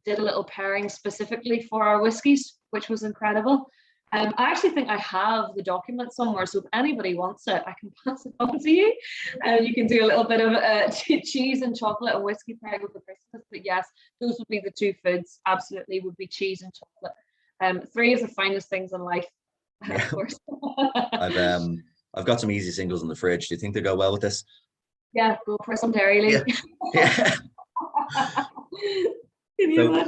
did a little pairing specifically for our whiskies, which was incredible. I actually think I have the document somewhere, so if anybody wants it, I can pass it on to you. You can do a little bit of cheese and chocolate and whiskey pairing over Christmas. But yes, those would be the two foods. Absolutely, would be cheese and chocolate. Three is the finest things in life, of course.
I've got some easy singles in the fridge. Do you think they go well with this?
Yeah, go for some dairy leaf.
Yeah.
Can you imagine?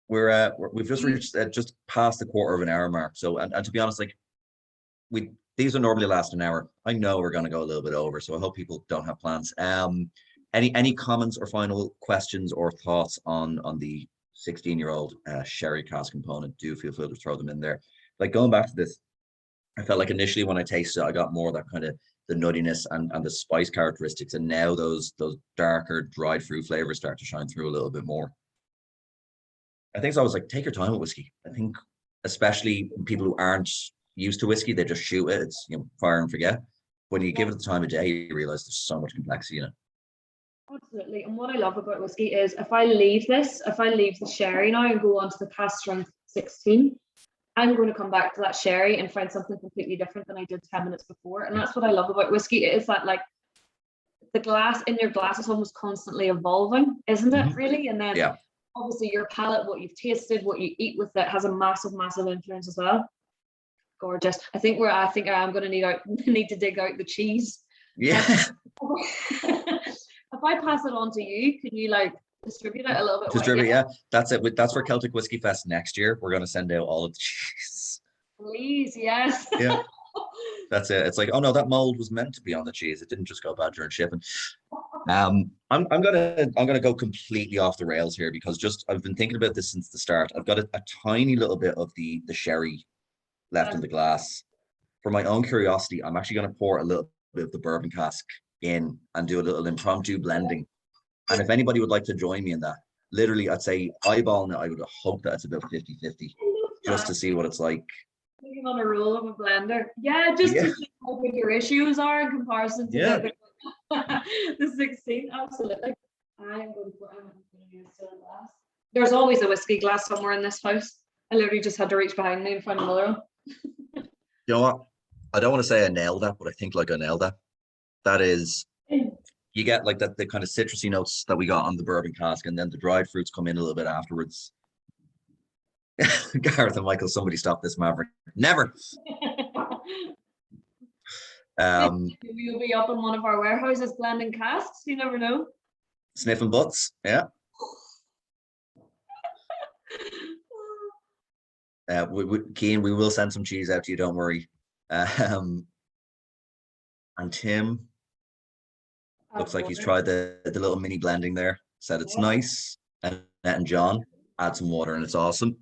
We've just reached just past the quarter of an hour mark. So and to be honest, like these will normally last an hour. I know we're going to go a little bit over, so I hope people don't have plans. Any comments or final questions or thoughts on the 16-year-old sherry cask component? Do feel free to throw them in there. Like going back to this, I felt like initially when I tasted it, I got more of that kind of the nuttiness and the spice characteristics, and now those darker dried fruit flavors start to shine through a little bit more. I think it's always like, take your time with whiskey. I think especially people who aren't used to whiskey, they just shoot it. It's, you know, fire and forget. When you give it the time of day, you realize there's so much complexity in it.
Absolutely. And what I love about whiskey is if I leave the sherry now and go on to the cask strength 16, I'm going to come back to that sherry and find something completely different than I did 10 minutes before. And that's what I love about whiskey. It is that, like, the glass in your glass is almost constantly evolving, isn't it? Really? And then obviously your palate, what you've tasted, what you eat with it, has a massive influence as well. Gorgeous. I think I'm going to need to dig out the cheese.
Yeah.
If I pass it on to you, can you like distribute it a little bit?
Yeah. That's it. That's for Celtic Whiskey Fest next year. We're going to send out all of the cheese.
Please, yes.
Yeah. That's it. It's like, oh no, that mold was meant to be on the cheese. It didn't just go bad during shipping. I'm gonna go completely off the rails here because I've been thinking about this since the start. I've got a tiny little bit of the sherry left in the glass. For my own curiosity, I'm actually going to pour a little bit of the bourbon cask in and do a little impromptu blending. And if anybody would like to join me in that, literally, I'd say eyeballing it, I would hope that it's about 50-50 just to see what it's like.
Taking on a roll of a blender. Yeah, just to see how big your issues are in comparison to the 16. Absolutely. I'm going to use a glass. There's always a whiskey glass somewhere in this house. I literally just had to reach behind me and find another one.
You know what? I don't want to say I nailed that, but I think like I nailed that. That is, you get like that the kind of citrusy notes that we got on the bourbon cask, and then the dried fruits come in a little bit afterwards. Gareth and Michael, somebody stop this maverick. Never.
We'll be up in one of our warehouses blending casks. You never know.
Sniffing butts. Yeah. Cian, we will send some cheese out to you, don't worry. And Tim looks like he's tried the little mini blending there, said it's nice. And John, add some water and it's awesome.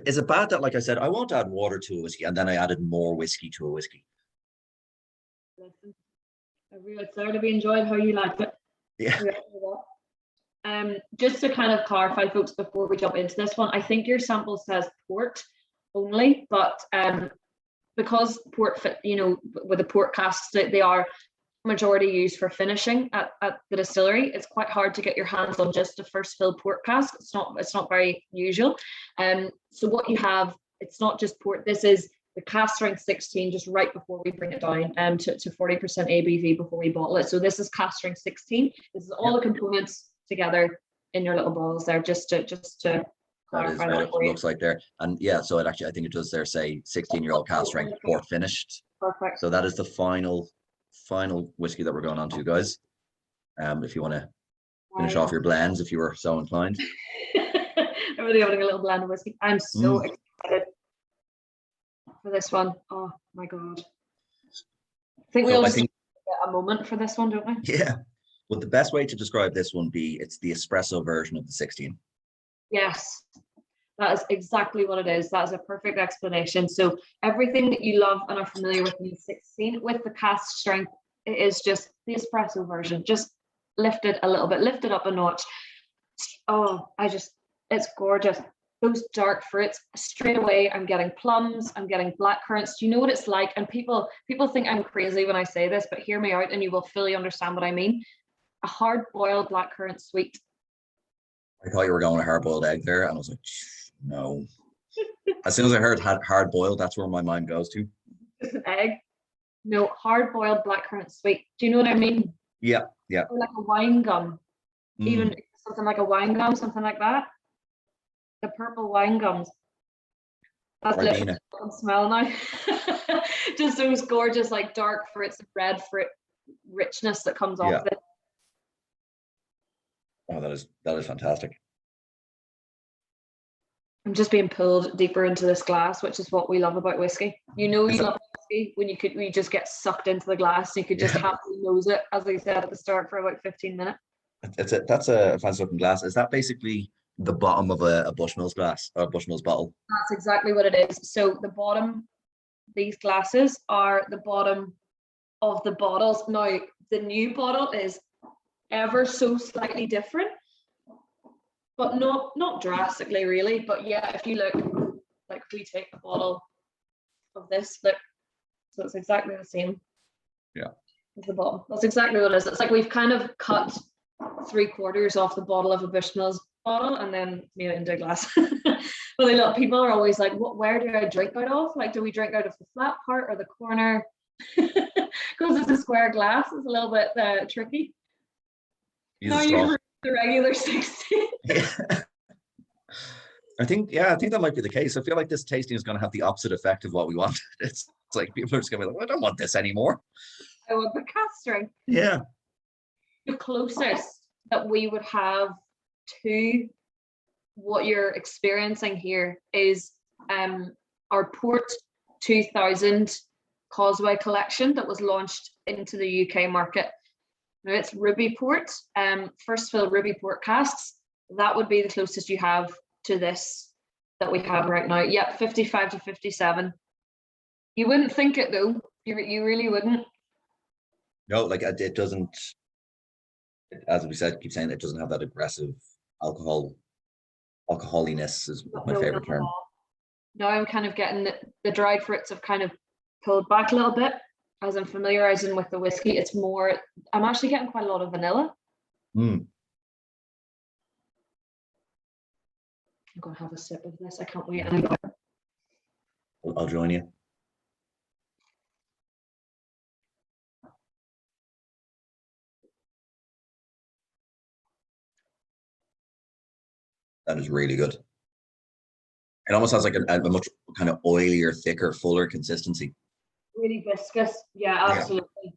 Is it bad that, like I said, I won't add water to a whiskey and then I added more whiskey to a whiskey?
Listen, it's there to be enjoyed how you like it.
Yeah.
Just to kind of clarify, folks, before we jump into this one, I think your sample says port only, but because port, you know, with the port casks, they are majority used for finishing at the distillery. It's quite hard to get your hands on just a first fill port cask. It's not very usual. So what you have, it's not just port. This is the cask strength 16 just right before we bring it down to 40% ABV before we bottle it. So this is cask strength 16. This is all the components together in your little bottles there, just to
that is what it looks like there. And yeah, so I think it does there say 16-year-old cask strength port finished.
Perfect.
So that is the final whiskey that we're going on to, guys. If you want to finish off your blends, if you were so inclined.
I'm really having a little blend of whiskey. I'm so excited for this one. Oh my god! I think we all just get a moment for this one, don't we?
Yeah. Well, the best way to describe this one it's the espresso version of the 16.
Yes, that is exactly what it is. That is a perfect explanation. So everything that you love and are familiar with in the 16 with the cask strength, it is just the espresso version, just lifted a little bit, lifted up a notch. Oh, it's gorgeous. Those dark fruits, straight away I'm getting plums, I'm getting black currants. Do you know what it's like? And people think I'm crazy when I say this, but hear me out and you will fully understand what I mean. A hard-boiled blackcurrant sweet.
I thought you were going a hard-boiled egg there, and I was like, no. As soon as I heard hard-boiled, that's where my mind goes to.
Just an egg. No, hard-boiled blackcurrant sweet. Do you know what I mean?
Yeah.
Or like a wine gum. Even something like a wine gum, something like that. The purple wine gums. That's literally what I can smell now. Just those gorgeous, like dark fruits, red fruit richness that comes off it.
Oh, that is fantastic.
I'm just being pulled deeper into this glass, which is what we love about whiskey. You know, you love whiskey when you just get sucked into the glass. You could just happily nose it, as I said at the start, for about 15 minutes.
That's a fancy looking glass. Is that basically the bottom of a Bushmills glass or a Bushmills bottle?
That's exactly what it is. So the bottom, these glasses are the bottom of the bottles. Now, the new bottle is ever so slightly different, but not drastically really. But yeah, if you look, like we take a bottle of this, look, so it's exactly the same.
Yeah.
As the bottom. That's exactly what it is. It's like we've kind of cut 3/4 off the bottle of a Bushmills bottle and then made it into a glass. But a lot of people are always like, where do I drink out of? Like, do we drink out of the flat part or the corner? Because it's a square glass, it's a little bit tricky. No, you're the regular 60.
I think that might be the case. I feel like this tasting is going to have the opposite effect of what we wanted. It's like people are just going to be like, well, I don't want this anymore.
I want the cask strength.
Yeah.
The closest that we would have to what you're experiencing here is our Port 2000 Causeway collection that was launched into the UK market. Now it's Ruby Port, first fill Ruby Port casks. That would be the closest you have to this that we have right now. Yep, 55 to 57. You wouldn't think it though. You really wouldn't.
No, like it doesn't. As we said, keep saying it doesn't have that aggressive alcoholiness is my favorite term.
Now I'm kind of getting the dried fruits have kind of pulled back a little bit as I'm familiarizing with the whiskey. It's more, I'm actually getting quite a lot of vanilla. I'm going to have a sip of this. I can't wait anymore.
I'll join you. That is really good. It almost has like a much kind of oilier, thicker, fuller consistency.
Really viscous. Yeah, absolutely. Yeah.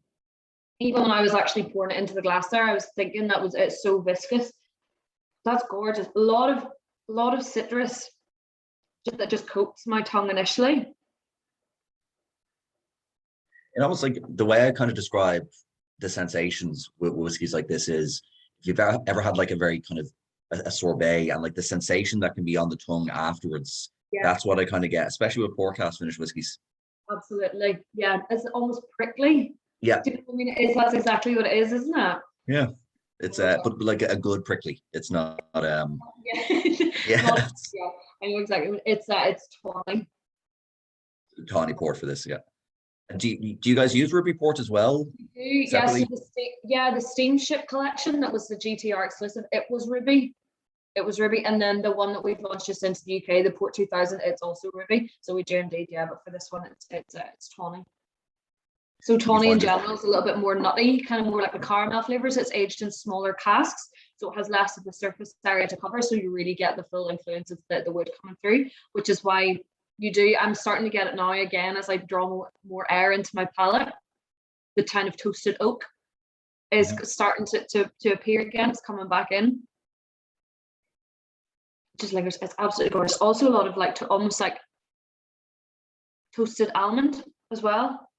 Even when I was actually pouring it into the glass there, I was thinking it's so viscous. That's gorgeous. A lot of citrus that just coats my tongue initially.
And almost like the way I kind of describe the sensations with whiskeys like this is, if you've ever had like a very kind of a sorbet and like the sensation that can be on the tongue afterwards, that's what I kind of get, especially with pour cast finished whiskies.
Absolutely. Yeah, it's almost prickly.
Yeah.
Do you know what I mean? That's exactly what it is, isn't it?
Yeah. It's but like a good prickly. It's not
yeah. I know exactly. It's tawny.
Tawny port for this, yeah. Do you guys use Ruby Port as well?
Yes, the Steamship collection that was the GTR exclusive. It was Ruby, and then the one that we've launched just into the UK, the Port 2000, it's also Ruby. So we do indeed, yeah. But for this one, it's tawny. So tawny in general is a little bit more nutty, kind of more like the caramel flavors. It's aged in smaller casks, so it has less of the surface area to cover. So you really get the full influence of the wood coming through, which is why. I'm starting to get it now again as I draw more air into my palate. The kind of toasted oak is starting to appear again. It's coming back in. Just lingers. It's absolutely gorgeous. Also a lot of like almost like toasted almond as well.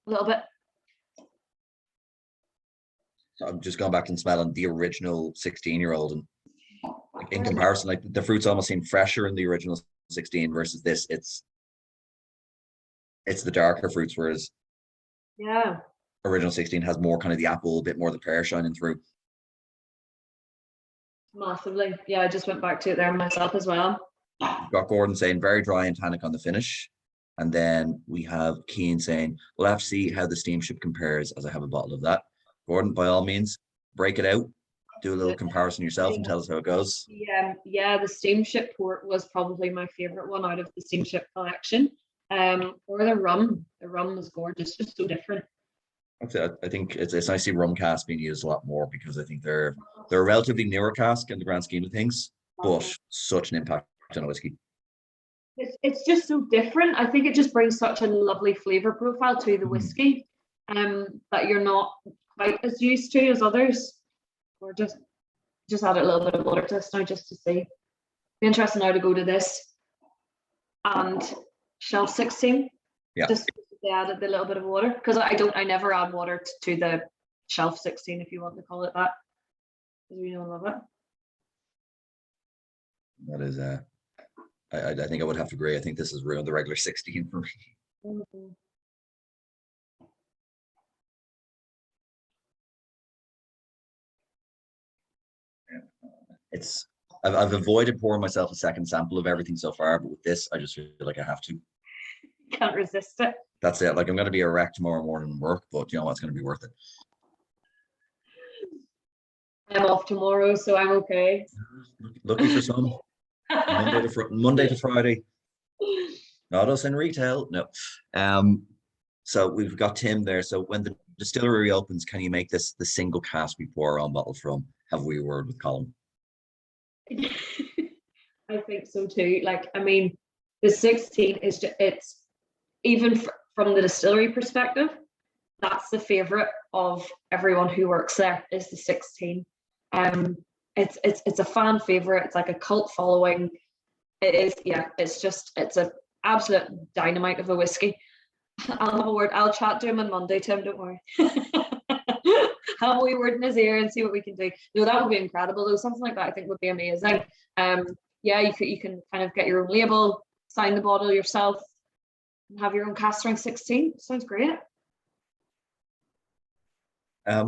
A little bit.
So I'm just going back and smelling the original 16-year-old, and like, in comparison, like the fruits almost seem fresher in the original 16 versus this. It's the darker fruits, whereas original 16 has more kind of the apple, a bit more of the pear shining through.
Massively. Yeah, I just went back to it there myself as well.
We've got Gordon saying very dry and tannic on the finish. And then we have Keane saying, we'll have to see how the steamship compares as I have a bottle of that. Gordon, by all means, break it out, do a little comparison yourself and tell us how it goes.
Yeah, the steamship port was probably my favorite one out of the steamship collection. Or the rum. The rum was gorgeous, just so different.
I think it's nice to see rum cask being used a lot more because I think they're a relatively newer cask in the grand scheme of things, but such an impact on a whiskey.
It's just so different. I think it just brings such a lovely flavor profile to the whiskey, that you're not quite as used to as others. Or just add a little bit of water to this now just to see. Be interesting now to go to this and shelf 16.
Yeah.
Just they added the little bit of water, because I never add water to the shelf 16, if you want to call it that. Because we don't love it.
That is I think I would have to agree. I think this has ruined the regular 16 for me.
Mm-hmm.
I've avoided pouring myself a second sample of everything so far, but with this, I just feel like I have to.
Can't resist it.
That's it. Like, I'm going to be a wreck tomorrow morning and work, but you know what's going to be worth it.
I'm off tomorrow, so I'm okay.
Looking for some Monday to Friday. Not us in retail, no. So we've got Tim there. So when the distillery opens, can you make this the single cask we pour our own bottle from? Have we a word with Colin?
I think so too. Like, I mean, the 16 is just, it's even from the distillery perspective, that's the favorite of everyone who works there, is the 16. It's a fan favorite. It's like a cult following. It is, yeah. It's a absolute dynamite of a whiskey. I'll have a word. I'll chat to him on Monday, Tim. Don't worry. Have a wee word in his ear and see what we can do. No, that would be incredible though. Something like that I think would be amazing. Yeah, you can kind of get your own label, sign the bottle yourself, and have your own cask strength 16. Sounds great.
I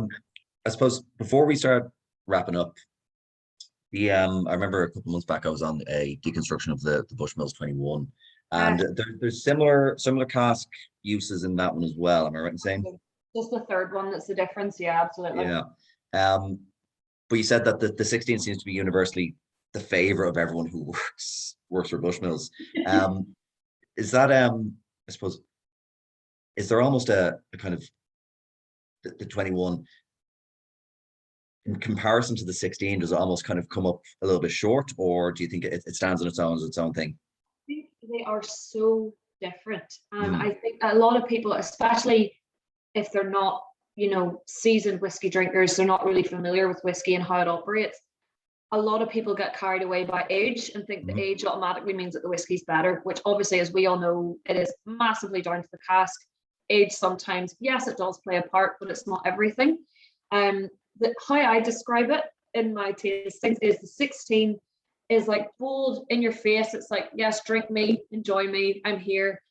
suppose before we start wrapping up, I remember a couple months back I was on a deconstruction of the Bushmills 21, and there's similar cask uses in that one as well. Am I right in saying?
Just the third one that's the difference. Yeah, absolutely.
Yeah. But you said that the 16 seems to be universally the favorite of everyone who works for Bushmills. Is that I suppose, is there almost a kind of the 21 in comparison to the 16, does it almost kind of come up a little bit short, or do you think it stands on its own as its own thing?
I think they are so different, and I think a lot of people, especially if they're not, seasoned whiskey drinkers, they're not really familiar with whiskey and how it operates. A lot of people get carried away by age and think the age automatically means that the whiskey's better, which obviously, as we all know, it is massively down to the cask. Age sometimes, yes, it does play a part, but it's not everything. How I describe it in my tastings is the 16 is like bold in your face. It's like, yes, drink me, enjoy me, I'm here.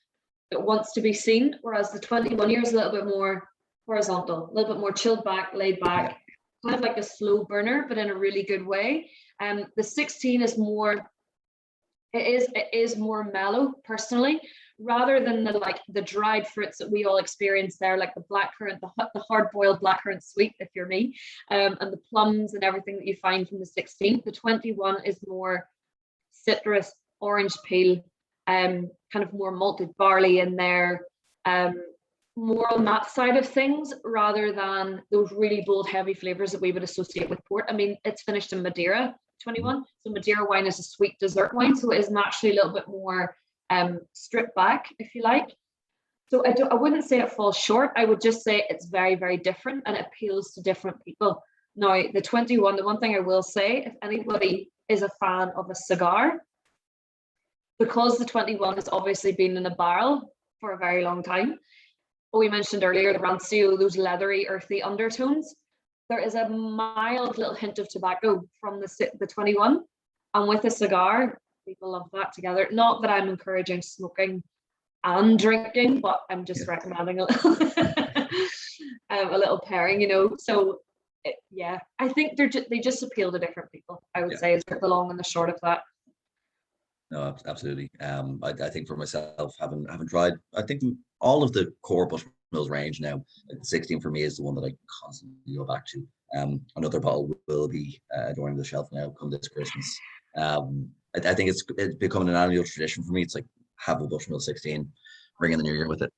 It wants to be seen, whereas the 21 years is a little bit more horizontal, a little bit more chilled back, laid back, kind of like a slow burner, but in a really good way. The 16 is more, it is more mellow personally, rather than the dried fruits that we all experience there, like the blackcurrant, the hard-boiled blackcurrant sweet, if you're me, and the plums and everything that you find from the 16. The 21 is more citrus, orange peel, kind of more malted barley in there, more on that side of things, rather than those really bold, heavy flavors that we would associate with port. I mean, it's finished in Madeira 21, so Madeira wine is a sweet dessert wine, so it is naturally a little bit more stripped back, if you like. So I wouldn't say it falls short. I would just say it's very, very different and it appeals to different people. Now, the 21, the one thing I will say, if anybody is a fan of a cigar, because the 21 has obviously been in a barrel for a very long time, we mentioned earlier the rancio, those leathery, earthy undertones, there is a mild little hint of tobacco from the 21, and with a cigar, people love that together. Not that I'm encouraging smoking and drinking, but I'm just recommending a little, a little pairing, you know. So yeah, I think they just appeal to different people, I would say, is the long and the short of that.
No, absolutely. I think for myself, having tried, I think all of the core Bushmills range now, like the 16 for me is the one that I constantly go back to. Another bottle will be adorning the shelf now come this Christmas. I think it's becoming an annual tradition for me. It's like have a Bushmill 16, bring in the new year with it.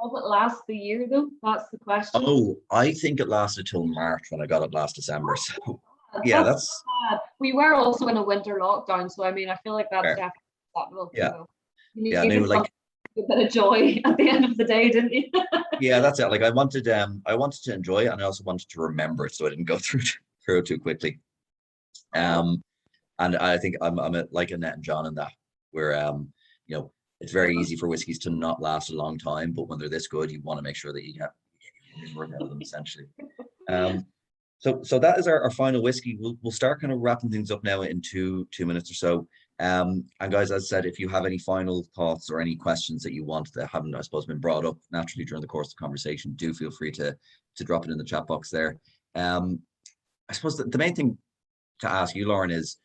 Does it last the year though? That's the question.
Oh, I think it lasted till March when I got it last December. So yeah, that's
bad. We were also in a winter lockdown, so I mean, I feel like that's
fair.
definitely acceptable.
Yeah,
So you
yeah, I knew like
a bit of joy at the end of the day, didn't you?
yeah, that's it. Like I wanted to enjoy it, and I also wanted to remember it, so I didn't go through it too quickly. And I think I'm like Annette and John in that, where you know, it's very easy for whiskeys to not last a long time, but when they're this good, you want to make sure that you get work out of them essentially. So that is our final whiskey. We'll start kind of wrapping things up now in two minutes or so. And guys, as I said, if you have any final thoughts or any questions that you want that haven't, I suppose, been brought up naturally during the course of the conversation, do feel free to drop it in the chat box there. I suppose the main thing to ask you, Lauren, is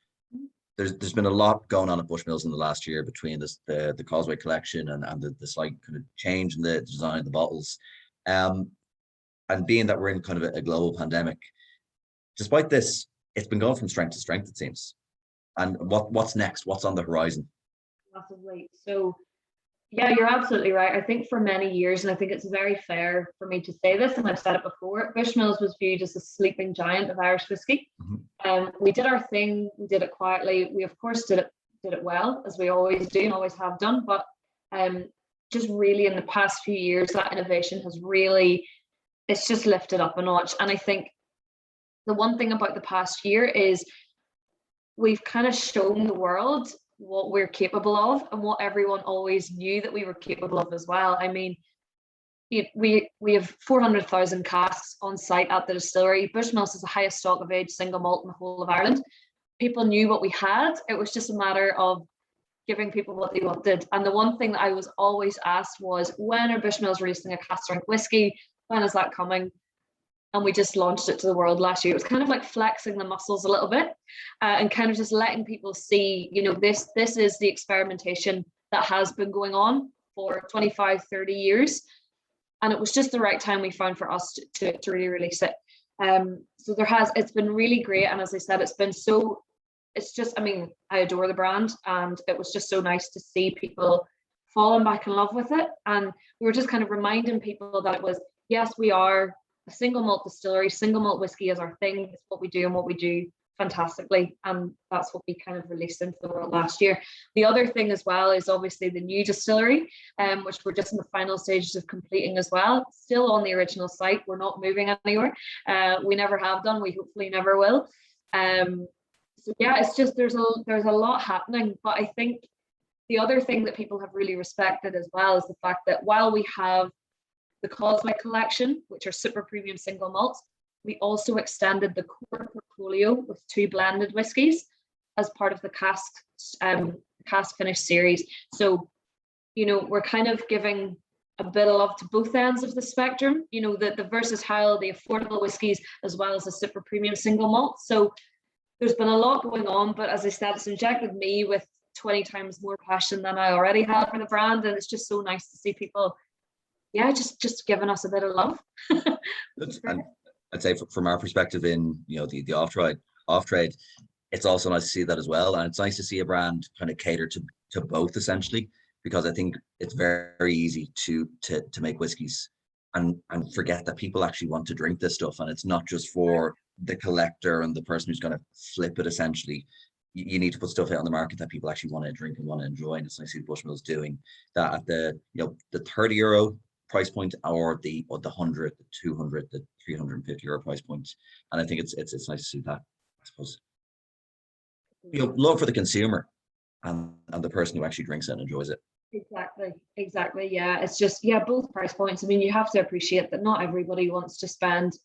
there's been a lot going on at Bushmills in the last year between the Causeway collection and the slight kind of change in the design of the bottles. And being that we're in kind of a global pandemic, despite this, it's been going from strength to strength, it seems. And what's next? What's on the horizon?
Massively. So yeah, you're absolutely right. I think for many years, and I think it's very fair for me to say this, and I've said it before, Bushmills was viewed as a sleeping giant of Irish whiskey. We did our thing, we did it quietly. We of course did it well, as we always do and always have done. But just really in the past few years, that innovation has really, it's just lifted up a notch. And I think the one thing about the past year is we've kind of shown the world what we're capable of and what everyone always knew that we were capable of as well. I mean, we have 400,000 casks on site at the distillery. Bushmills is the highest stock of aged single malt in the whole of Ireland. People knew what we had. It was just a matter of giving people what they wanted. And the one thing that I was always asked was, when are Bushmills releasing a cask strength whiskey? When is that coming? And we just launched it to the world last year. It was kind of like flexing the muscles a little bit and kind of just letting people see, you know, this is the experimentation that has been going on for 25, 30 years. And it was just the right time we found for us to really release it. So it's been really great. And as I said, I mean, I adore the brand, and it was just so nice to see people falling back in love with it. And we were just kind of reminding people that it was, yes, we are a single malt distillery. Single malt whiskey is our thing. It's what we do and what we do fantastically. And that's what we kind of released into the world last year. The other thing as well is obviously the new distillery, which we're just in the final stages of completing as well. Still on the original site. We're not moving anywhere. We never have done. We hopefully never will. So yeah, it's just there's a lot happening. But I think the other thing that people have really respected as well is the fact that while we have the Causeway collection, which are super premium single malts, we also extended the core portfolio with 2 blended whiskies as part of the cask finish series. So, you know, we're kind of giving a bit of love to both ends of the spectrum, you know, the versatile, the affordable whiskies, as well as the super premium single malt. So there's been a lot going on, but as I said, it's injected me with 20 times more passion than I already had for the brand. And it's just so nice to see people, yeah, just giving us a bit of love.
And I'd say from our perspective in, you know, the off trade, it's also nice to see that as well. And it's nice to see a brand kind of cater to both essentially, because I think it's very, very easy to make whiskeys and forget that people actually want to drink this stuff. And it's not just for the collector and the person who's going to flip it essentially. You need to put stuff out on the market that people actually want to drink and want to enjoy. And it's nice to see Bushmills doing that at the, you know, the €30 price point or the 100, the 200, the €350 price point. And I think it's nice to see that, I suppose. You know, love for the consumer and the person who actually drinks it and enjoys it.
Exactly. Yeah, it's just, yeah, both price points. I mean, you have to appreciate that not everybody wants to spend,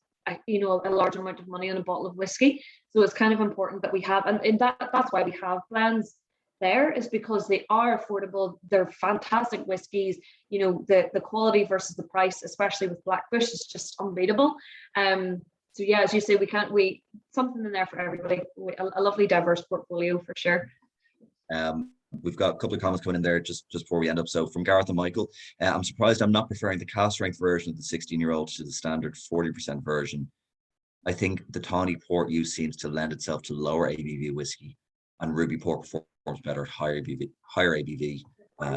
you know, a large amount of money on a bottle of whiskey. So it's kind of important that we have, and that's why we have blends. there is because they are affordable. They're fantastic whiskies. You know, the quality versus the price, especially with Blackbush, is just unbeatable. So yeah, as you say, we something in there for everybody. A lovely diverse portfolio for sure.
We've got a couple of comments coming in there just before we end up. So from Gareth and Michael, I'm surprised I'm not preferring the cask strength version of the 16-year-old to the standard 40% version. I think the tawny port use seems to lend itself to lower ABV whiskey, and ruby port performs better at higher ABV.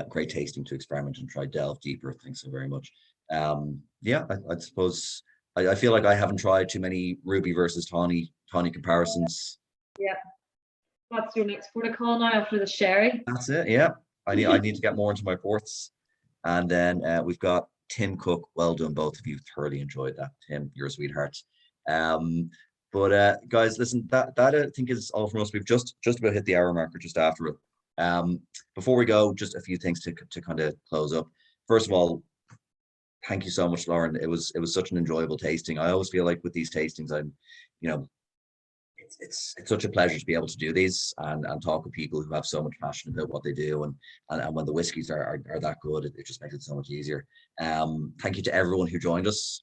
Great tasting to experiment and try delve deeper. Thanks so very much. Yeah, I suppose I feel like I haven't tried too many ruby versus tawny comparisons.
Yeah. What's your next protocol now after the sherry?
That's it. Yeah, I need to get more into my ports, and then we've got Tim Cook. Well done, both of you. Thoroughly enjoyed that, Tim. You're a sweetheart. But guys, listen. That I think is all from us. We've just about hit the hour marker, just after it. Before we go, just a few things to kind of close up. First of all, thank you so much, Lauren. It was such an enjoyable tasting. I always feel like with these tastings, it's such a pleasure to be able to do these and talk with people who have so much passion about what they do, and when the whiskies are that good, it just makes it so much easier. Thank you to everyone who joined us.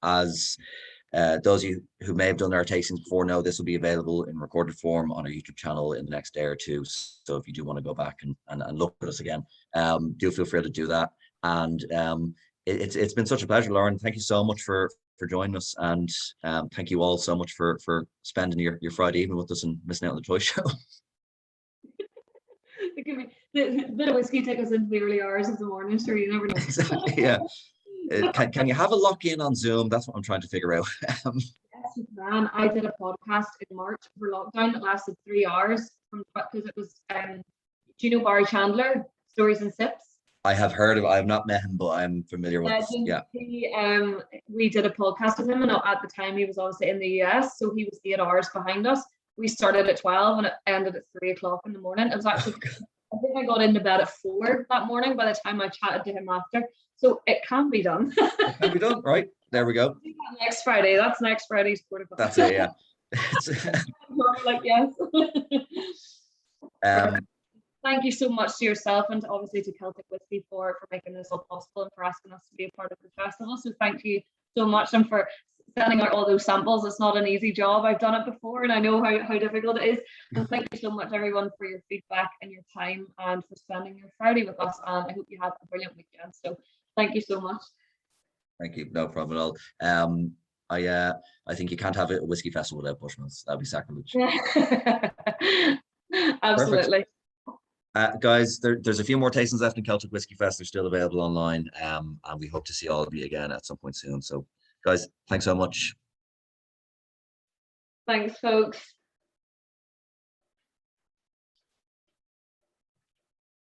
As those of you who may have done our tastings before know, this will be available in recorded form on our YouTube channel in the next day or two. So if you do want to go back and look at us again, do feel free to do that. And it's been such a pleasure, Lauren. Thank you so much for joining us, and thank you all so much for spending your Friday evening with us and missing out on the toy show.
The bit of whiskey take us into the early hours of the morning, sure, you never know.
Exactly, yeah. Can you have a lock-in on Zoom? That's what I'm trying to figure out.
Yes, you can. I did a podcast in March for lockdown that lasted 3 hours because it was do you know Barry Chandler, Stories and Sips?
I have heard of. I have not met him, but I'm familiar with. Yeah.
We did a podcast with him, and at the time he was obviously in the US, so he was 8 hours behind us. We started at 12 and it ended at 3 o'clock in the morning. It was actually, I think I got into bed at 4 that morning by the time I chatted to him after. So it can be done.
It can be done, right? There we go.
Next Friday. That's next Friday's protocol.
That's it, yeah.
Like, yes. Thank you so much to yourself and obviously to Celtic Whiskey for making this all possible and for asking us to be a part of the festival. So thank you so much, and for sending out all those samples. It's not an easy job. I've done it before and I know how difficult it is. And thank you so much, everyone, for your feedback and your time and for spending your Friday with us. And I hope you have a brilliant weekend. So thank you so much.
Thank you. No problem at all. I think you can't have a whiskey festival without Bushmills. That'd be sacrilege.
Absolutely.
Guys, there's a few more tastings left in Celtic Whiskey Fest. They're still available online, and we hope to see all of you again at some point soon. So, guys, thanks so much.
Thanks, folks.